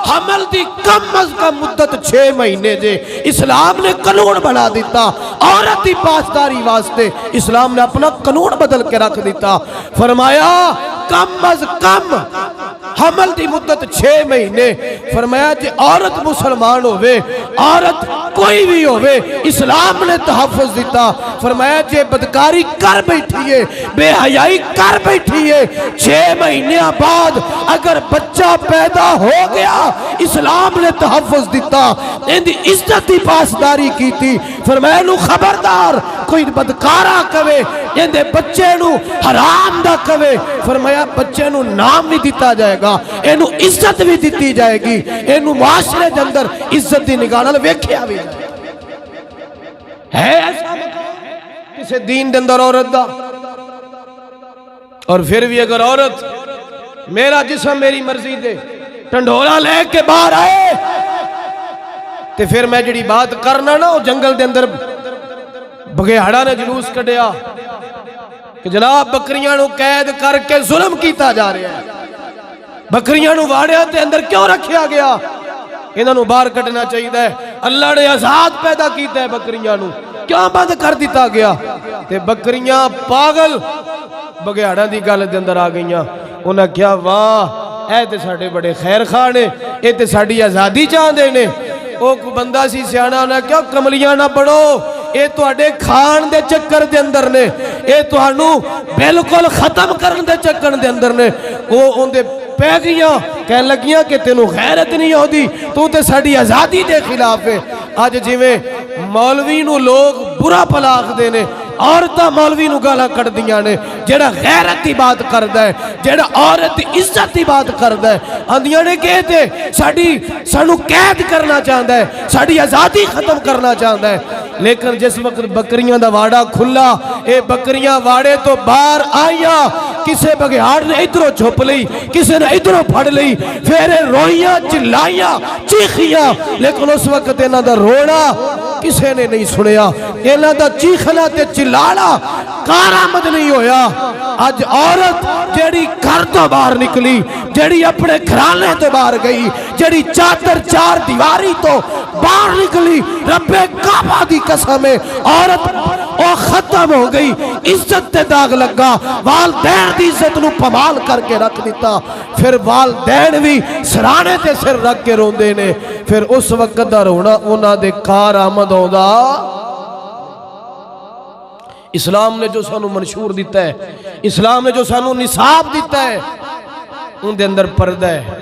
حمل دی کم از کم مدت 6 مہینے دے، اسلام نے قانون بنا دیتا عورت دی پاسداری واسطے، اسلام نے اپنا قانون بدل کے رکھ دیتا، فرمایا کم از کم حمل دی مدت 6 مہینے، فرمایا جی عورت مسلمان ہوئے، عورت کوئی بھی ہوئے، اسلام نے تحفظ دیتا، فرمایا جی بدکاری کر بیٹھی ہے، بے حیائی کر بیٹھی ہے، 6 مہینے بعد اگر بچہ پیدا ہو گیا، اسلام نے تحفظ دیتا، ان دی عزت دی پاسداری کی تھی، فرمایا نو خبردار کوئی بدکارہ کوے، ان دے بچے نو حرام دا کوے، فرمایا بچے نو نام نہیں دیتا جائے گا، انو عزت بھی دیتی جائے گی، انو معاشرے دے اندر عزت دی نگاہ نال ویکھیا بھی ہے ایسا کسے دین دے اندر عورت دا۔ اور پھر بھی اگر عورت میرا جسم میری مرضی دے ٹنڈولا لے کے باہر آئے تے پھر میں جڑی بات کرنا نا، وہ جنگل دے اندر بگیاڑا نے جلوس کڈیا کہ جناب بکریاں نو قید کر کے ظلم کیتا جا رہا ہے، بکریاں نو واڑیا تے اندر کیوں رکھیا گیا، انہاں نو باہر کٹنا چاہیے ہے، اللہ نے آزاد پیدا کیتا ہے بکریاں نو کیوں بند کر دیتا گیا، تے بکریاں پاگل بگیاڑا دی گل دے اندر آ گئیاں، انہاں کیا واہ اے تے ساڈے بڑے خیر خواہ نے، اے تے ساڈی آزادی چاہندے نے، او کو بندہ سی سیانا انہاں کیا کملیاں نہ پڑھو، اے تو اڈے کھان دے چکر دے اندر نے، اے تو انو بلکل ختم کرن دے چکر دے اندر نے، او ان دے پہ گیاں کہن لگیاں کہ تینو غیرت نہیں ہو دی، تو تے ساڑی آزادی دے خلاف ہے۔ آج جویں مولوی نو لوگ برا پلاغ دینے، عورتاں مولوی نو گالا کٹ دیاں نے، جیڑا غیرت دی بات کردہ ہے، جیڑا عورت دی عزت دی بات کردہ ہے، آندیاں نے کہتے سانو قید کرنا چاہندہ ہے، ساڑی آزادی ختم کرنا چاہندہ ہے، لیکن جس وقت بکریاں دا واڑا کھلا، اے بکریاں واڑے تو باہر آئیاں، کسے بگیاڑ نے ادھروں چھپ لئی، کسے نے ادھروں پھڑ لئی، پھر روئیاں چلائیاں چیخیاں، لیکن اس وقت انہاں دا رونا کسے نے نہیں سنیا، انہاں دا چیخنا تے چلانا کارآمد نہیں ہویا۔ آج عورت جیڑی گھر تو باہر نکلی، جیڑی اپنے گھرانے تو باہر گئی، جیڑی چادر چار دیواری تو باہر نکلی رب کعبہ دی قسم ہے عورت او ختم ہو گئی عزت تے داغ لگا والدین دی عزت نو پمال کر کے رکھ دیتا پھر والدین بھی سرانے تے سر رکھ کے روندے نے پھر اس وقت دا رونا انہاں دے کار آمد ہوندا اسلام نے جو سانو منشور دیتا ہے اسلام نے جو سانو نصاب دیتا ہے ان دے اندر پردہ ہے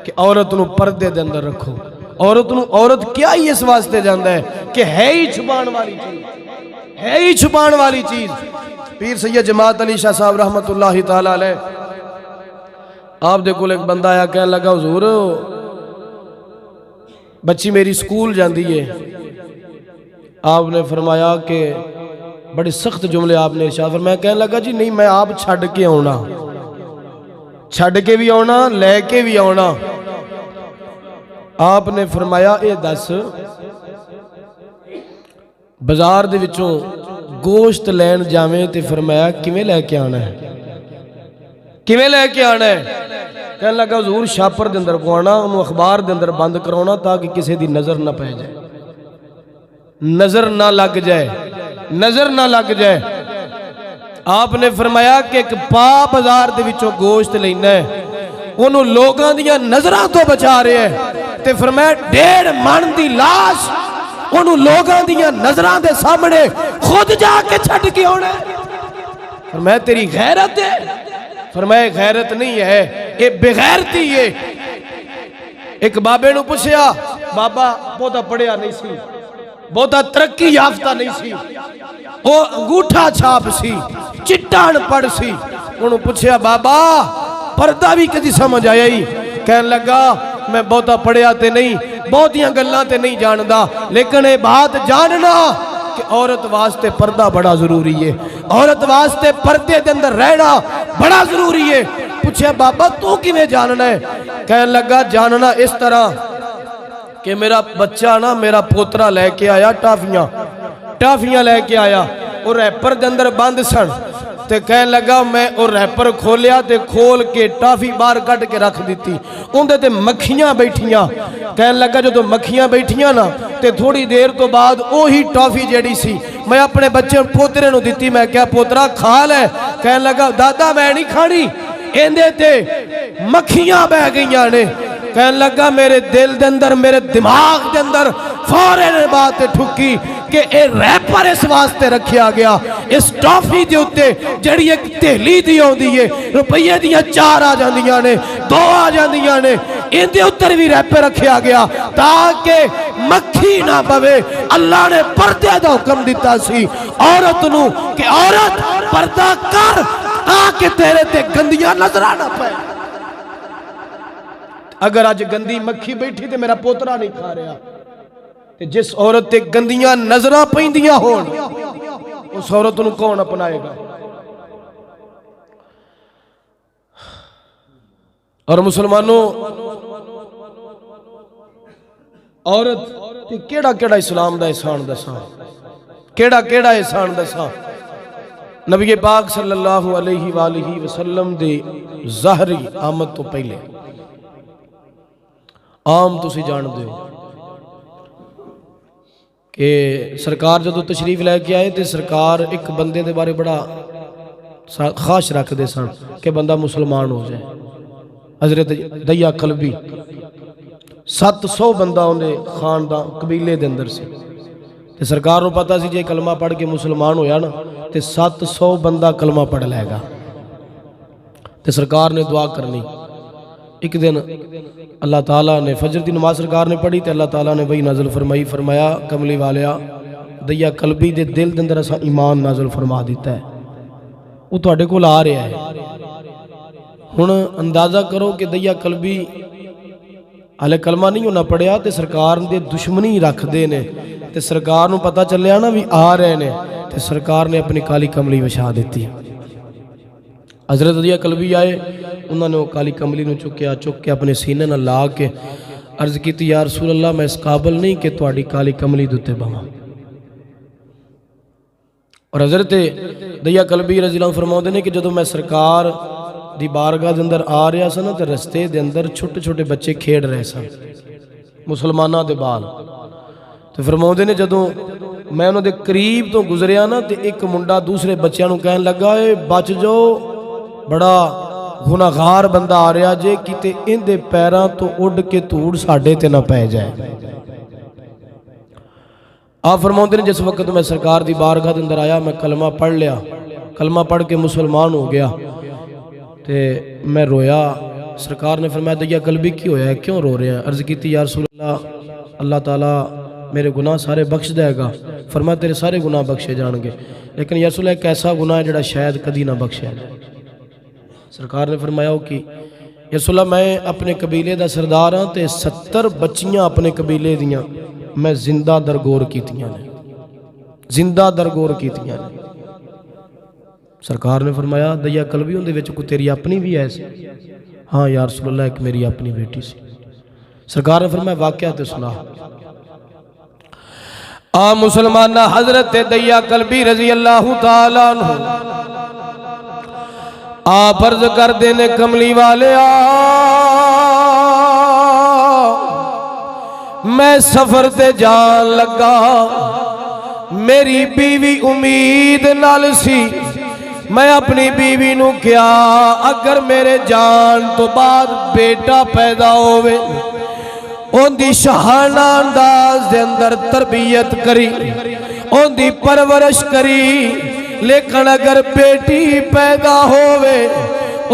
کہ عورت نو پردے دے اندر رکھو عورت کیا ہی اس واسطے جاندا ہے کہ ہے ہی چھپان والی چیز ہے ہی چھپان والی چیز پیر سید جماعت علی شاہ صاحب رحمت اللہ تعالیٰ علیہ آپ دیکھو ایک بندہ آیا کہنے لگا حضور بچی میری سکول جاندی ہے آپ نے فرمایا کہ بڑے سخت جملے آپ نے ارشاد فرمایا کہنے لگا جی نہیں میں آپ چھڑ کے آنا چھڑ کے بھی آنا لے کے بھی آنا آپ نے فرمایا اے دس بازار دے وچوں گوشت لین جاویں تے فرمایا کیویں لے کے آنا ہے کیویں لے کے آنا ہے کہنے لگا حضور شاپر دے اندر پوانا انہوں اخبار دے اندر بند کرانا تاکہ کسی دی نظر نہ پہ جائے نظر نہ لگ جائے نظر نہ لگ جائے آپ نے فرمایا کہ ایک پا بازار دے وچوں گوشت لینا ہے انہوں لوگاں دیا نظرہ تو بچا رہے ہیں تے فرمایا 1.5 من دی لاش انہوں لوگاں دیا نظرہ دے سامنے خود جا کے چھٹ کے ہونا ہے فرمایا تیری غیرت ہے فرمایا غیرت نہیں ہے یہ بغیرتی ہے ایک بابے نو پوچھیا بابا بہتا پڑھیا نہیں سی بہتا ترقی یافتہ نہیں سی وہ انگوٹھا چھاپ سی چٹان پڑھ سی انہوں پوچھیا بابا پردہ بھی کدی سمجھ آیا ہی کہنے لگا میں بہتا پڑھیا تے نہیں بہتیاں گلاں تے نہیں جاندا لیکن یہ بات جاننا کہ عورت واسطے پردہ بڑا ضروری ہے عورت واسطے پردے دے اندر رہنا بڑا ضروری ہے پوچھیا بابا تو کیویں جاننا ہے کہنے لگا جاننا اس طرح کہ میرا بچہ نا میرا پوترا لے کے آیا ٹافیاں لے کے آیا اور ریپر دے اندر بند سن تے کہنے لگا میں اور ریپر کھولیا تے کھول کے ٹافی بار کٹ کے رکھ دیتی اندھے تے مکھیاں بیٹھیاں کہنے لگا جو تو مکھیاں بیٹھیاں نا تے تھوڑی دیر تو بعد اوہی ٹافی جیڑی سی میں اپنے بچے پوترے نو دیتی میں کیا پوترا کھا لے کہنے لگا دادا میں نہیں کھانی اندھے تے مکھیاں بہ گئیاں نے کہنے لگا میرے دل دے اندر میرے دماغ دے اندر فوراً بات ٹھکی کہ اے ریپر اس واسطے رکھیا گیا اس ٹافی دے اتے جڑی ایک تہلی دی ہوں دیئے روپیے دیاں 4 آ جاندیاں نے 2 آ جاندیاں نے ان دے اتر بھی ریپر رکھیا گیا تاکہ مکھی نہ بوے اللہ نے پردے دا حکم دیتا سی عورت نو کہ عورت پردہ کر تاکہ تیرے تے گندیاں نظرہ نہ پائے اگر آج گندی مکھی بیٹھی تے میرا پوترا نہیں کھا رہا تے جس عورت تے گندیاں نظرہ پیندیاں ہون اس عورت نو کون اپنائے گا اور مسلمانوں عورت تے کیڑا کیڑا اسلام دا احسان دساں کیڑا کیڑا احسان دساں نبی پاک صلی اللہ علیہ وآلہ وسلم دے ظاہری آمد تو پہلے عام تسی جان دے کہ سرکار جدو تشریف لے کے آئے تے سرکار ایک بندے دے بارے بڑا خواہش رکھ دے سن کہ بندہ مسلمان ہو جائے حضرت دیا قلبی 700 بندہ انہیں خاندان قبیلے دے اندر سے تے سرکار نو پتا سی جے کلمہ پڑھ کے مسلمان ہویا نا تے 700 بندہ کلمہ پڑھ لے گا تے سرکار نے دعا کرنی ایک دن اللہ تعالیٰ نے فجر دی نماز سرکار نے پڑھی تے اللہ تعالیٰ نے وہی نازل فرمایا کملی والیا دیا قلبی دے دل دے اندر اسا ایمان نازل فرما دیتا ہے وہ تواڈے کول آ رہا ہے ہن اندازہ کرو کہ دیا قلبی حالے کلمہ نہیں ہونا پڑیا تے سرکار دے دشمنی رکھ دے نے تے سرکار نو پتہ چلیا نا بھی آ رہے نے تے سرکار نے اپنی کالی کملی وچھا دیتی حضرت دیا قلبی آئے انہوں نے وہ کالی کملی نو چک کے اپنے سینے نہ لا کے عرض کی تھی یا رسول اللہ میں اس قابل نہیں کہ تواڈی کالی کملی دوتے بہاں اور حضرت دیا قلبی رضی اللہ فرماؤ دینے کہ جدو میں سرکار دی بارگاہ دے اندر آ رہا سا نا تے رستے دے اندر چھوٹے چھوٹے بچے کھیڑ رہے سن مسلمانہ دے بال تو فرماؤندے نے جدوں میں انہوں دے قریب تو گزریا نا تے ایک منڈا دوسرے بچیاں نوں کہن لگا اے بچ جاؤ بڑا گناہگار بندہ آ رہا جے کیتے ان دے پیراں تو اڑ کے دھوڑ ساڈے تے نہ پے جائے۔ آپ فرماؤندے نے جس وقت میں سرکار دی بارگاہ دے اندر آیا میں کلمہ پڑھ لیا، کلمہ پڑھ کے مسلمان ہو گیا تے میں رویا۔ سرکار نے فرمایا دیا قلبی کی ہویا ہے کیوں رو رہے ہیں؟ عرض کیتی یا رسول اللہ تعالیٰ میرے گناہ سارے بخش دے گا۔ فرمایا تیرے سارے گناہ بخشے جان گے، لیکن یا رسول اللہ ایک ایسا گناہ ہے جڑا شاید کدی نہ بخشے جائے۔ سرکار نے فرمایا کہ یا رسول اللہ میں اپنے قبیلے دا سردار ہاں تے 70 بچیاں اپنے قبیلے دیاں میں زندہ درگور کیتیاں نے، زندہ درگور کیتیاں نے۔ سرکار نے فرمایا دیا قلبی ہوں دے وچ کوئی تیری اپنی بھی ہے سی؟ ہاں یا رسول اللہ ایک میری اپنی بیٹی سی۔ سرکار نے فرمایا واقعہ تے سنا۔ مسلمانہ حضرت دیا قلبی رضی اللہ تعالیٰ عنہ آپ عرض کر دینے کملی والے میں سفر تے جان لگا، میری بیوی امید نال سی، میں اپنی بیوی نو کیا اگر میرے جان تو بعد بیٹا پیدا ہوئے ان دی شہانہ انداز دے اندر تربیت کری، ان دی پرورش کری، لیکن اگر بیٹی پیدا ہوئے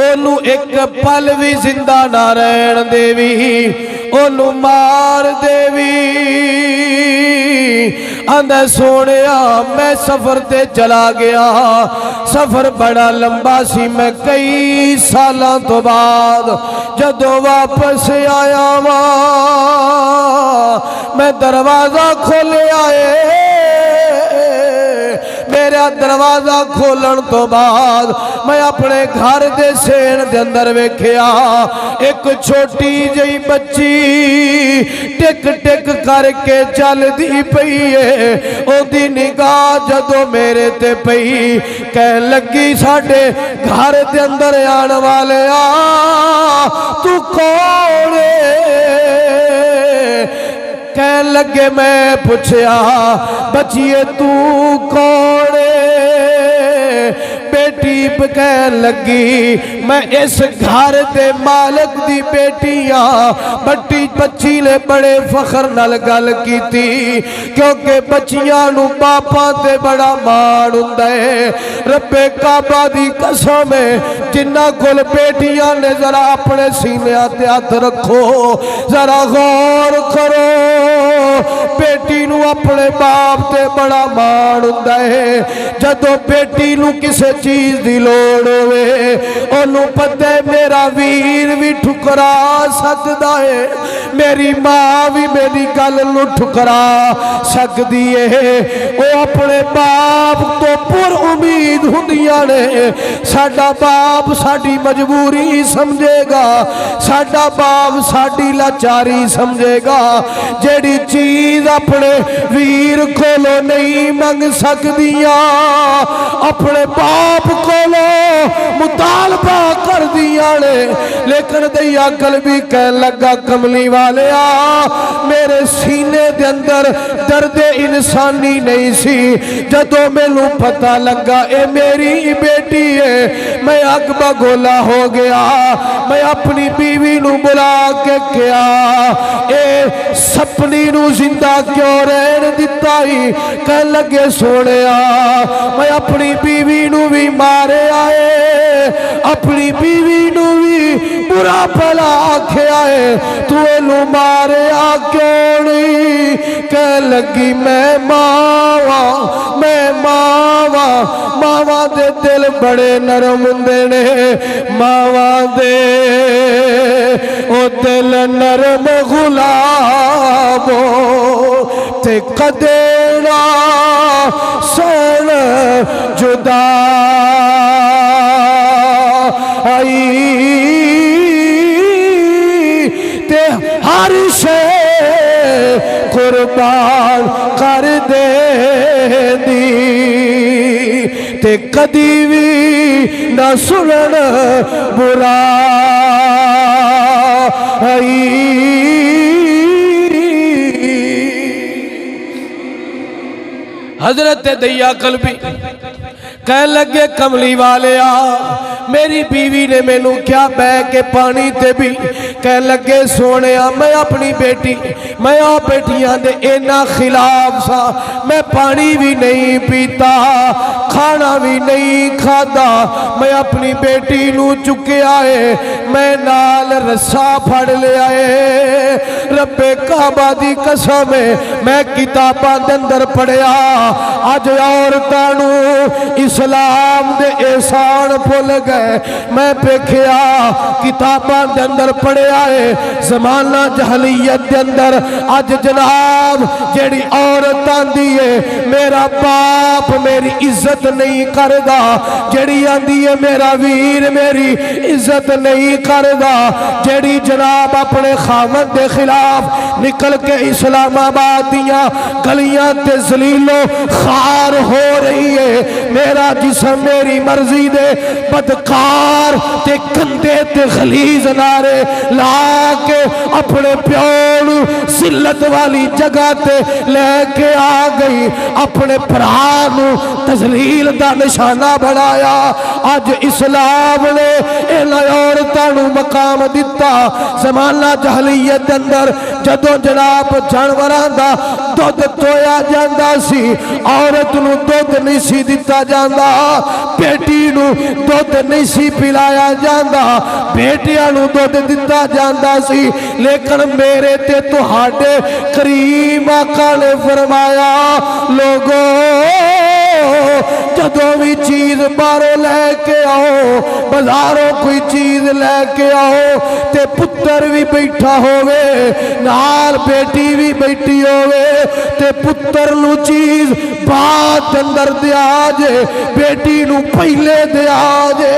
انہوں ایک پل بھی زندہ نہ رہن دیوی، انہوں مار دیوی۔ اندھے سونیا میں سفر تے چلا گیا، سفر بڑا لمبا سی، میں کئی سالاں تو بعد جدو واپس آیا میں دروازہ کھولے آئے، میرا دروازہ کھولن تو بعد میں اپنے گھر دے سین دے اندر ویکھیا ایک چھوٹی جئی بچی ٹک ٹک کر کے چل دی پئی ہے، او دی نگاہ جدو میرے تے پئی کہہ لگی ساڈے گھر دے اندر آن والے تو کون ہے؟ کہہ لگے میں پوچھیا بچیے تو کون ہے؟ بیٹی کہہ لگی میں اس گھر دے مالک دی بیٹیاں۔ بٹی بچی نے بڑے فخر نال گل کیتی کیونکہ بچیاں نو باپاں تے بڑا مان ہوندا ہے۔ رب کعبہ دی قسم ہے جنہ کول بیٹیاں نے ذرا اپنے سینے تے ہاتھ رکھو، ذرا غور کرو، بیٹی نو اپنے باپ تے بڑا مان ہوندا ہے۔ جدو بیٹی نو کسے چیز دی لوڑ ہوئے انہوں پتہ میرا ویر بھی ٹھکرا سکدا ہے، میری ماں بھی میری گل نو ٹھکرا سکدی ہے۔ وہ اپنے باپ تو پر امید ہوندیاں نے، ساڈا باپ ساڈی مجبوری سمجھے گا، ساڈا باپ ساڈی لاچاری سمجھے گا۔ جیڑی چیز اپنے ویر کولو نہیں منگ سکدیاں اپنے باپ کولو مطالبہ کر دیا نے۔ لیکن دیا قلبی کہہ لگا کملی والے میرے سینے دے اندر درد انسانی نہیں سی، جدو مینوں پتہ لگا اے میری بیٹی ہے میں اگ بگولا ہو گیا۔ میں اپنی بیوی نو بلا کے کیا اے سپنی نو زندہ کیوں رہن دیتا ہی؟ کہہ لگے سونیا میں اپنی بیوی نو بھی مارے آئے، اپنی بیوی نو بھی برا بھلا آکھے آئے، تو انہوں مارے آکھوں نہیں؟ کہہ لگی میں ماواں، میں ماواں، ماواں دے دل بڑے نرم ہوندے نے، ماواں دے او دل نرم غلامو تے قدینا سن جدا تے ہر شے قربان کر دے دی تے کدی بھی نہ سنن برا حضرت دیا قلبی کہنے لگے کملی والے میری بیوی نے میں نو کیا بہ کے پانی تے بھی کہنے لگے سونے میں اپنی بیٹی میں بیٹیاں دے اینا خلاف سا میں پانی بھی نہیں پیتا کھانا بھی نہیں کھادا میں اپنی بیٹی نو چکے آئے میں نال رسا پھڑ لے آئے رب کعبہ دی قسم میں کتاباں دے اندر پڑھیا آج عورتانو اسلام دے احسان بھول گئے میں پیکھیا کتاباں دے اندر پڑھے آئے زمانہ جہلیت دے اندر آج جناب جیڑی عورتاں دیئے میرا باپ میری عزت نہیں کردہ جیڑی آندیے میرا ویر میری عزت نہیں کردہ جیڑی جناب اپنے خامد دے خلاف نکل کے اسلام آباد دیاں گلیاں تے ذلیل و خار ہو رہی ہے میرا جسم میری مرضی دے بدکار تے گندے تے غلیظ نارے لا کے اپنے پیون ذلت والی جگہ تے لے کے آ گئی اپنے پرانو تذلیل دا نشانہ بڑھایا آج اسلام نے اینا عورتانو مقام دیتا زمانہ جہلیت اندر جدو جناب جانوران دا دودھ تویا جاندہ سی عورت نو دودھ نہیں سی دیتا جاندہ بیٹی نو دودھ نہیں سی پلایا جاندہ بیٹیاں نو دودھ دیتا جاندہ سی لیکن میرے تے تو ہاڑے کریم آقا نے فرمایا لوگوں جدوں بھی چیز بارو لے کے آؤ بازاروں کوئی چیز لے کے آؤ تے پتر بھی بیٹھا ہوئے نال بیٹی بھی بیٹھی ہوئے تے پتر نو چیز بات اندر دیا جے بیٹی نو پہلے دیا جے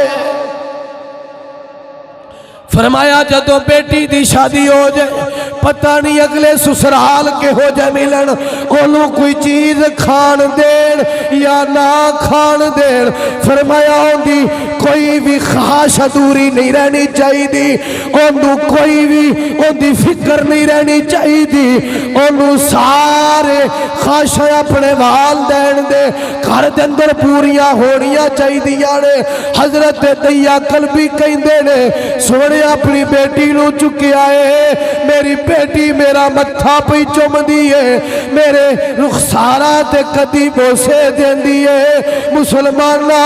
فرمایا جدو بیٹی دی شادی ہو جائے پتہ نہیں اگلے سسرال کے ہو جائے ملن انہوں کوئی چیز کھان دین یا نہ کھان دین فرمایا ہوندی کوئی بھی خواہش ادھوری نہیں رہنی چاہی دی انہوں کوئی بھی ہوندی فکر نہیں رہنی چاہی دی انہوں سارے خواہش اپنے والدین دے گھر دے اندر پوریاں ہونیاں چاہی دیاں نے حضرت دیا قلبی کہیں دے نے سونے اپنی بیٹی نو چکے آئے میری بیٹی میرا متھا پہ چم دیئے میرے رخسارات قدی بوسے دین دیئے مسلمانہ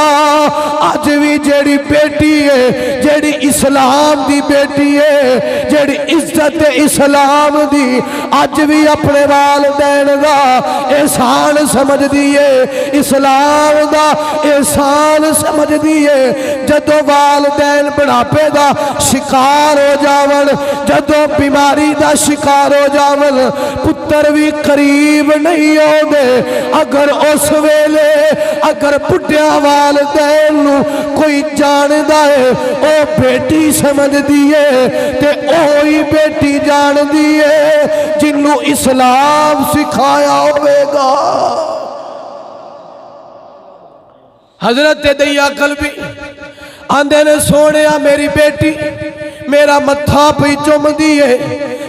آج بھی جیڑی بیٹی ہے جیڑی اسلام دی بیٹی ہے جیڑی عزت اسلام دی آج بھی اپنے والدین دا احسان سمجھ دیئے اسلام دا احسان سمجھ دیئے جدو والدین بڑھاپے دا شکار ہو جاون جدو بیماری دا شکار ہو جاون پتر بھی قریب نہیں ہو دے اگر اس ویلے اگر پٹیا والدین نو کوئی جان دائے او بیٹی سمجھ دیئے تے اوہی بیٹی جان دیئے جنہوں اسلام سکھایا ہوئے گا حضرت دیا قلبی آندے نے سونے میری بیٹی میرا متھا پہ چم دیئے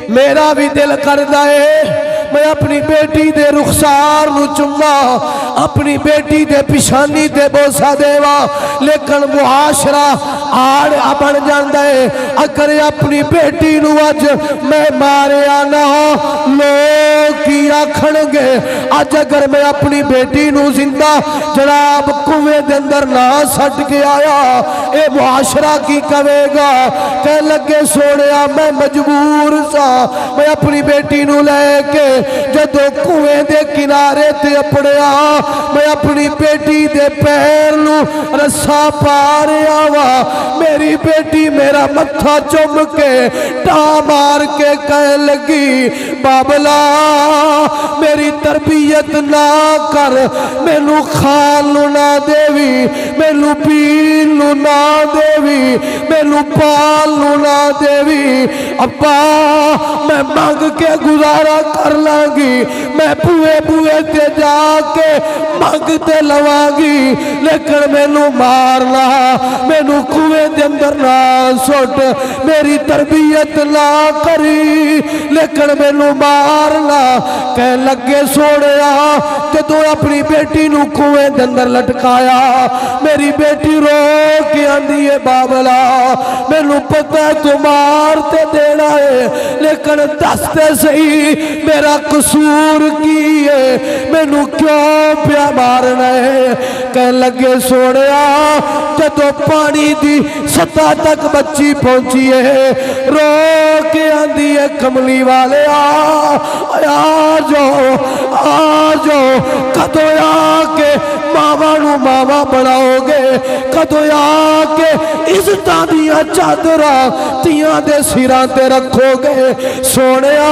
میرا بھی دل کردہ ہے میں اپنی بیٹی دے رخسار نو چمّا اپنی بیٹی دے پشانی دے بوسا دیوا لیکن معاشرہ آڑ بن جاندہ ہے اگر اپنی بیٹی نو آج میں مارے آنا لوگ کی آکھنگے آج اگر میں اپنی بیٹی نو زندہ جناب کنویں دے اندر نہ سٹ کے آیا اے معاشرہ کی کہے گا کہ لگے سوڑیا میں مجبور سا میں اپنی بیٹی نو لے کے جدو کنویں دے کنارے تے اپڑیا میں اپنی بیٹی دے پیر نو رسا پارے آوا میری بیٹی میرا متھا چم کے ٹا مار کے کہہ لگی بابلا میری تربیت نہ کر میں نو خالو نہ دیوی میں نو پیلو نہ دیوی میں نو پالو نہ دیوی ابا میں مانگ کے گزارا کر لانگی میں بوئے بوئے تے جا کے مانگتے لوانگی لیکن میں نو مارنا میں نو کنویں دے اندر نہ سوٹ میری تربیت نہ کری لیکن میں نو مارنا کہہ لگے سونیا جدوں اپنی بیٹی نو کنویں دے اندر لٹکایا میری بیٹی رو کے آندی ہے بابلا مینوں پتہ ہے تو مار تے دینا ہے لیکن دستے صحیح میرا قصور کی ہے مینوں کیوں پیا مارنا ہے کہہ لگے سونیا جدوں پانی دی سطح تک بچی پہنچی ہے رو کے آندی ہے کملی والے آ جاؤ کدو آ کے ماما نو ماما بناؤ گے کدو آ کے عزتاں دیاں چادراں تیاں دے سراں تے رکھو گے سونیا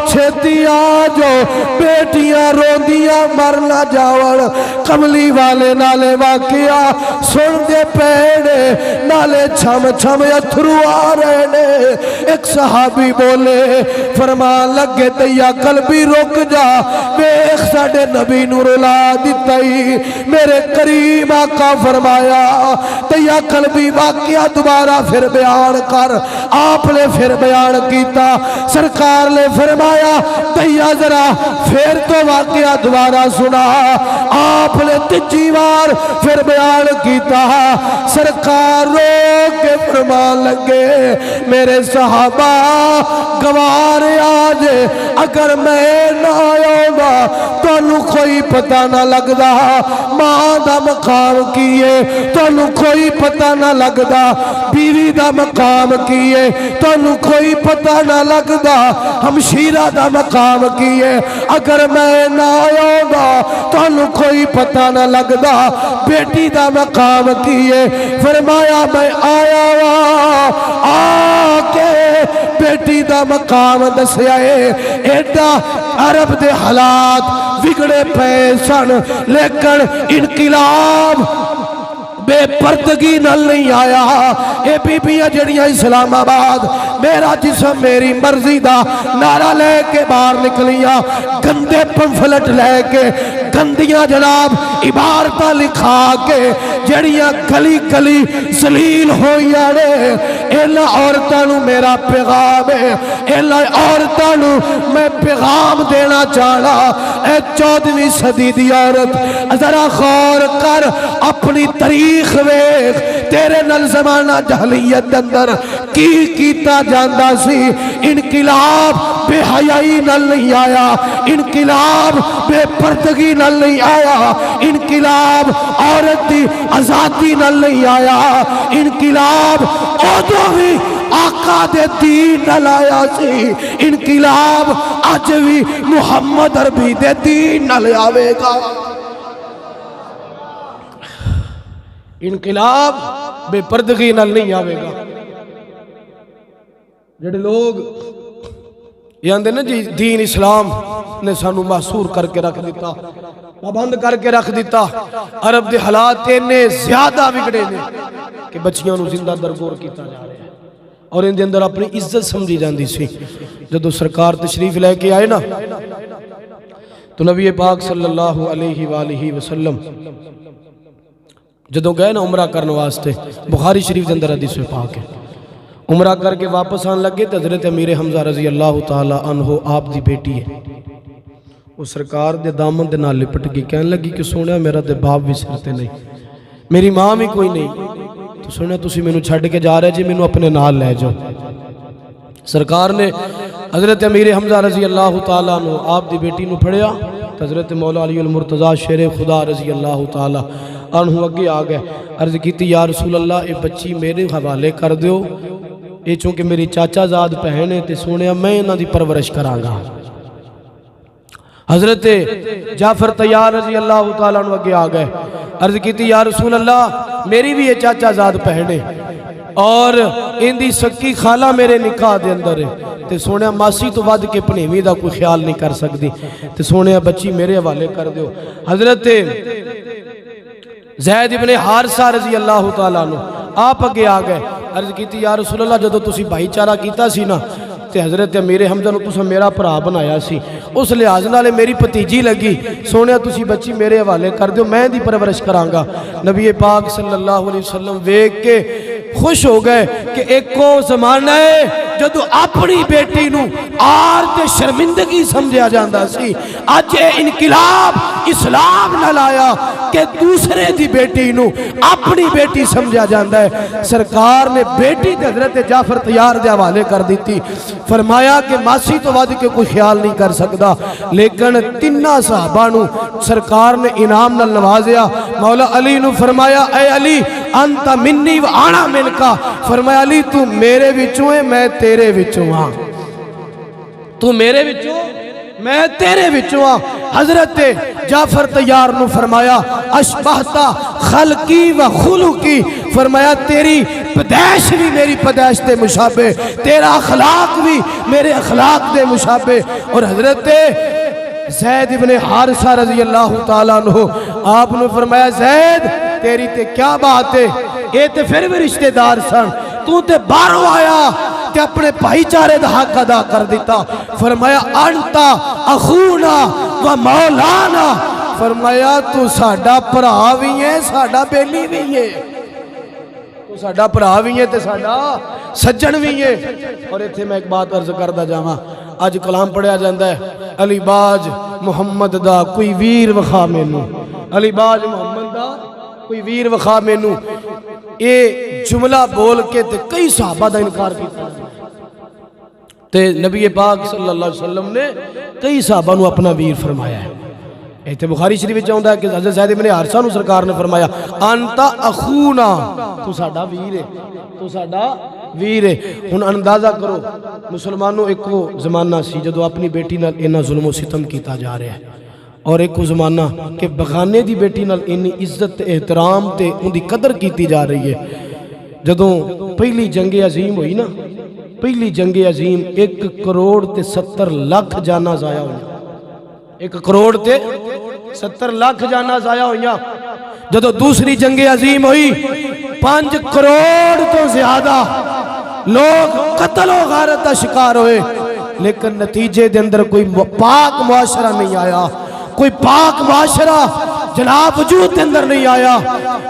چھتی آ جاؤ بیٹیاں روندیاں مر نہ جاون کملی والے نالے واقعہ سن دے پیڑے نالے چھم چھم اتھرو آ رہے نے ایک صحابی بولے فرمان لگے تیا قلبی رک جا ویکھ ساڈے نبی نو رلا دتا ہی میرے کریم آقا فرمایا تیا قلبی واقعہ دوبارہ پھر بیان کر آپ نے پھر بیان کیتا سرکار نے فرمایا تیا ذرا پھر تو واقعہ دوبارہ سنا آپ نے تیجی بار پھر بیان کیتا سرکار رو کے فرمان لگے میرے صحابہ گوار آج اگر میں نہ آؤں گا تو کوئی پتہ نہ لگدا ماں دا مقام کیے تو کوئی پتہ نہ لگدا بیوی دا مقام کیے تو کوئی پتہ نہ لگدا ہمشیرہ دا مقام کیے اگر میں نہ آؤں گا تو کوئی پتہ نہ لگدا بیٹی دا مقام کیے فرمایا میں آیا آ کے بیٹی دا مقام دسیا ہے ایڈا عرب دے حالات بگڑے پے سن لیکن انقلاب بے پردگی نل نہیں آیا اے بی بیاں جڑیاں اسلام آباد میرا جسم میری مرضی دا نعرہ لے کے باہر نکلیاں گندے پمفلٹ لے کے گندیاں جناب عبارتہ لکھا کے جڑیاں گلی گلی ذلیل ہوئیاں نے ایلا عورتانو میرا پیغام ہے ایلا عورتانو میں پیغام دینا چاہنا اے 14ویں صدی دی عورت ذرا غور کر اپنی تاریخ ویکھ تیرے نل زمانہ جہلیت اندر کی کیتا جاندا سی انقلاب بے حیائی نل نہیں آیا انقلاب بے پردگی نل نہیں آیا انقلاب عورت دی آزادی نل نہیں آیا انقلاب ادوی آقا دے دین نل آیا سی انقلاب آج بھی محمد عربی دے دین نل آوے گا انقلاب بے پردگی نل نہیں آوے گا جڑے لوگ یہ آندے نا جی دین اسلام نے سانو محصور کر کے رکھ دیتا پابند کر کے رکھ دیتا عرب دے حالات نے زیادہ بگڑے نے کہ بچیاں نو زندہ درگور کیتا جا رہے ہیں اور ان دے اندر اپنی عزت سمجھی جاندی سی جدو سرکار تشریف لے کے آئے نا تو نبی پاک صلی اللہ علیہ وآلہ وسلم جدو گئے نا عمرہ کرنے واسطے بخاری شریف دے اندر حدیث پاک ہے عمرہ کر کے واپس آن لگے تو حضرت امیر حمزہ رضی اللہ تعالی عنہ آپ دی بیٹی ہے وہ سرکار دے دامن دے نال لپٹ گئی کہنے لگی کہ سونیا میرا دے باپ بھی سرتے نہیں میری ماں بھی کوئی نہیں تو سونیا تسی میں نو چھڑ کے جا رہے جی میں نو اپنے نال لے جاؤ سرکار نے حضرت امیر حمزہ رضی اللہ تعالی عنہ آپ دی بیٹی نو پھڑیا حضرت مولا علی المرتضی شیر خدا رضی اللہ تعالی عنہ اگے آ گئے عرض کیتی یا رسول اللہ اے بچی میرے حوالے کر دیو اے چونکہ میری چاچا زاد پہن ہے تے سونیا میں انہاں دی پرورش کراں گا حضرت جعفر طیار رضی اللہ تعالیٰ عنہ اگے آ گئے عرض کیتی یا رسول اللہ میری بھی یہ چاچا زاد پہنے اور ان دی سکی خالہ میرے نکاح دے اندر ہے تے سونیا ماسی تو ود کے پنیویں دا کوئی خیال نہیں کر سکتی تے سونیا بچی میرے حوالے کر دیو حضرت زید ابن حارثہ رضی اللہ تعالیٰ عنہ آپ اگے آ گئے عرض کیتی یا رسول اللہ جدو تسی بھائی چارہ کیتا سی نا تے حضرت امیر حمزہ نو تسا میرا بھرا بنایا سی اس لحاظ نالے میری بھتیجی لگی سونیا تسی بچی میرے حوالے کر دیو میں دی پرورش کراں گا نبی پاک صلی اللہ علیہ وسلم ویکھ کے خوش ہو گئے کہ ایک کو زمانہ ہے جدو اپنی بیٹی نو آر تے شرمندگی سمجھا جاندہ سی، اج اے انقلاب اسلام نہ لایا کہ دوسرے دی بیٹی نو اپنی بیٹی سمجھا جاندہ ہے۔ سرکار نے بیٹی تے حضرت جعفر طیار دے حوالے کر دیتی، فرمایا کہ ماسی تو ود کے کوئی خیال نہیں کر سکتا، لیکن تینہ صحابہ نو سرکار نے انعام نہ نوازیا۔ مولا علی نو فرمایا اے علی انت منی و آنا من کا، فرمایا علی تو میرے وچوں ہے میں تیرے وچوں ہاں، تو میرے وچوں میں تیرے وچوں ہاں۔ حضرت جعفر طیار نو فرمایا اشبہتا خلقی و خلقی، فرمایا تیری پیدائش بھی میری پیدائش دے مشابہ، تیرا اخلاق بھی میرے اخلاق دے مشابہ۔ اور حضرت زید ابن حارثہ رضی اللہ تعالیٰ عنہ آپ نے فرمایا زید تیری تے کیا بات ہے، یہ تے پھر بھی رشتہ دار سن، تو تے باہروں آیا تے اپنے بھائی چارے دا حق ادا کر دیتا۔ فرمایا انتا اخونا و مولانا، فرمایا تو ساڈا بھرا بھی ہے ساڈا بیلی بھی ہے، تو ساڈا بھرا بھی ہے تے ساڈا سجن بھی ہے۔ اور ایتھے میں ایک بات عرض کردہ جاواں، اج کلام پڑھیا جاندہ ہے علی باج محمد دا کوئی ویر وخا مینوں، علی باج محمد دا کوئی ویر وخا مینوں، اے جملہ بول کے تے کئی صحابہ دا انکار کیتا تے نبی پاک صلی اللہ علیہ وسلم نے کئی صحابہ نو اپنا ویر فرمایا ہے۔ ایتھے بخاری شریف وچ آوندا ہے کہ حضرت زید بن حارثہ نو سرکار نے فرمایا انتا اخونا، تو ساڈا ویر ہے، تو ساڈا ویر ہے۔ ہن اندازہ کرو مسلمانوں ایک وہ زمانہ سی جدو اپنی بیٹی نال انہا ظلم و ستم کیتا جا رہا ہے، اور ایک وہ زمانہ کہ بغانے دی بیٹی نال انہی عزت احترام تے ان دی قدر کیتی جا رہی ہے۔ جدو پہلی جنگ عظیم ہوئی نا، پہلی جنگ عظیم 1 کروڑ تے 70 لاکھ جانا ضائع ہوئی، 1 کروڑ تے 70 لاکھ جانا ضائع ہوئی۔ جدو دوسری جنگ عظیم ہوئی 5 کروڑ تو زیادہ لوگ قتل و غارت کا شکار ہوئے، لیکن نتیجے دے اندر کوئی پاک معاشرہ نہیں آیا، کوئی پاک معاشرہ جناب وجود دے اندر نہیں آیا۔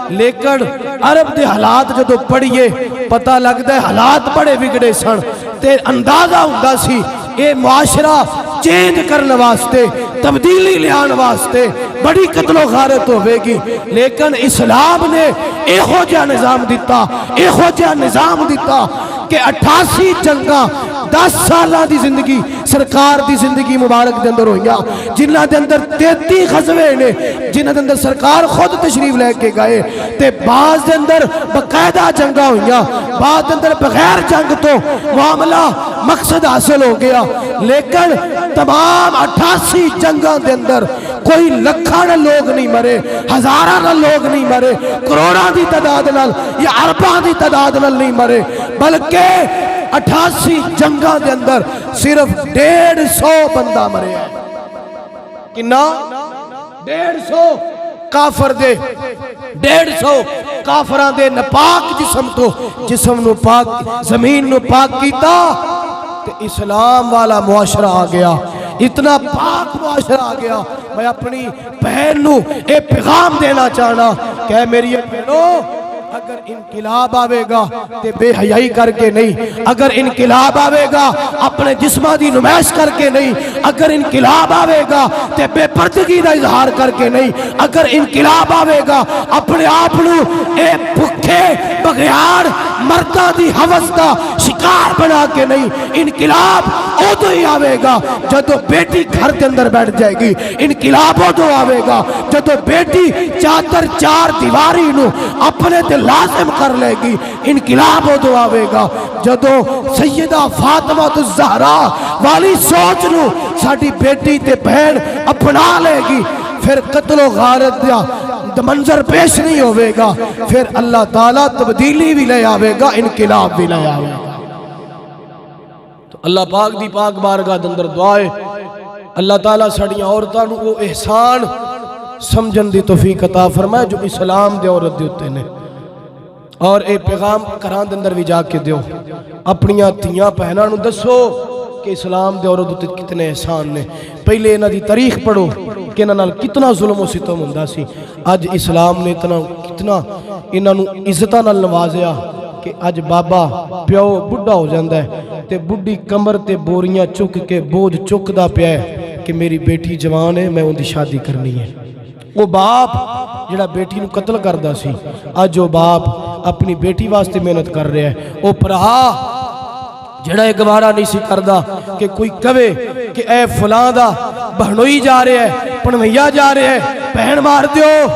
لیکن عرب دے حالات جدو پڑھئے پتہ لگتا ہے حالات بڑے بگڑے سن، تے اندازہ ہوندہ سی اے معاشرہ چینج کرنے واسطے تبدیلی لیان واسطے بڑی قتل و غارت ہوئے گی، لیکن اسلام نے ایہو جا نظام دیتا، ایہو جا نظام دیتا کہ 88 جنگاں 10 سالہ دی زندگی سرکار دی زندگی مبارک دے اندر ہوئیا، جنہ دے اندر 33 غزوے نے، جنہ دے اندر سرکار خود تشریف لے کے گئے، تے بعض دے اندر باقاعدہ جنگاں ہوئیا، بعض دے اندر بغیر جنگ تو معاملہ مقصد حاصل ہو گیا۔ لیکن تمام 88 جنگاں دے اندر کوئی لکھاں لوگ نہیں مرے، ہزاراں لوگ نہیں مرے، کروڑاں دی تعداد نال یا ارباں دی تعداد نال نہیں مرے، بلکہ 88 جنگاں دے اندر صرف 150 بندہ مرے ہیں۔ کنا 150 کافر دے، 150 کافران دے نپاک جسم تو جسم نو پاک زمین نو پاک کیتا تے اسلام والا معاشرہ آ گیا، اتنا پاک معاشرہ آ گیا۔ میں اپنی بہن نو اے پیغام دینا چاہنا کہ میری بہنو اگر انقلاب آوے گا تے بے حیائی کر کے نہیں، اگر انقلاب آوے گا اپنے جسمہ دی نمائش کر کے نہیں، اگر انقلاب آوے گا تے بے پردگی دا اظہار کر کے نہیں، اگر انقلاب آوے گا اپنے آپنو اے بھکھے بغیار مردہ دی حوث دا شکار بنا کے نہیں۔ انقلاب او تو ہی آوے گا جدو بیٹی گھر کے اندر بیٹھ جائے گی، انقلاب او تو آوے گا جدو بیٹی چادر 4 دیواری نو اپنے دل لازم کر لے گی، انقلاب ہو تو آوے گا جدو سیدہ فاطمہ الزہرا والی سوچ نو ساڑی بیٹی تے بہن اپنا لے گی، پھر قتل و غارت یا منظر پیش نہیں ہوئے گا، پھر اللہ تعالیٰ تبدیلی بھی لے آوے گا، انقلاب بھی لے آوے گا۔ تو اللہ پاک دی پاک بارگاہ دندر دعائے اللہ تعالیٰ ساڑیاں عورتاں نو وہ احسان سمجھن دی توفیق عطا فرمائے جو اسلام دے عورت دے ہوتے نے، اور اے پیغام کران دے اندر بھی جا کے دیو، اپنیاں تیاں پہنا نو دسو کہ اسلام دے عورت ہوتے کتنے احسان نے۔ پہلے انہاں دی تاریخ پڑھو کہ انہاں نال کتنا ظلم و ستم ہوندا سی، اج اسلام نے کتنا انہاں نو عزتاں نال نوازیا، کہ اج بابا پیو بڑھا ہو جاندہ ہے تے بڑھی کمر تے بوریاں چک کے بوجھ چکدا پیا ہے کہ میری بیٹی جوان ہے میں ان دی شادی کرنی ہے۔ وہ باپ جڑا بیٹی نو قتل کردا سی اج وہ باپ اپنی بیٹی واسطے محنت کر رہا ہے۔ وہ پرہا جڑا ایک گوارا نہیں سی کردا کہ کوئی کہے کہ اے فلاں دا بہنوئی جا رہے ہے پنویا جا رہے ہے بہن مار دیو۔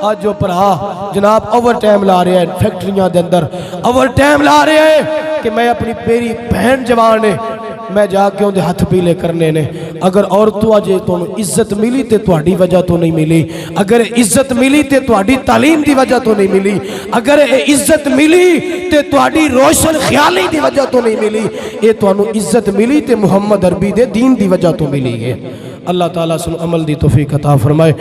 آج جو پرہا جناب اوور ٹائم لا رہے ہیں فیکٹریاں دے اندر اوور ٹائم لا رہے ہیں کہ میں اپنی میری بہن جوان ہے میں جا کے ان دے ہاتھ پیلے کرنے نے۔ اگر عورتوں آجے تو عزت ملی تے تہاڈی وجہ تو نہیں ملی، اگر عزت ملی تے تہاڈی تعلیم دی وجہ تو نہیں ملی، اگر عزت ملی تے تہاڈی روشن خیالی دی وجہ تو نہیں ملی، اے تانوں عزت ملی تے محمد عربی دے دین دی وجہ تو ملی ہے۔ اللہ تعالیٰ سن عمل دی توفیق عطا فرمائے۔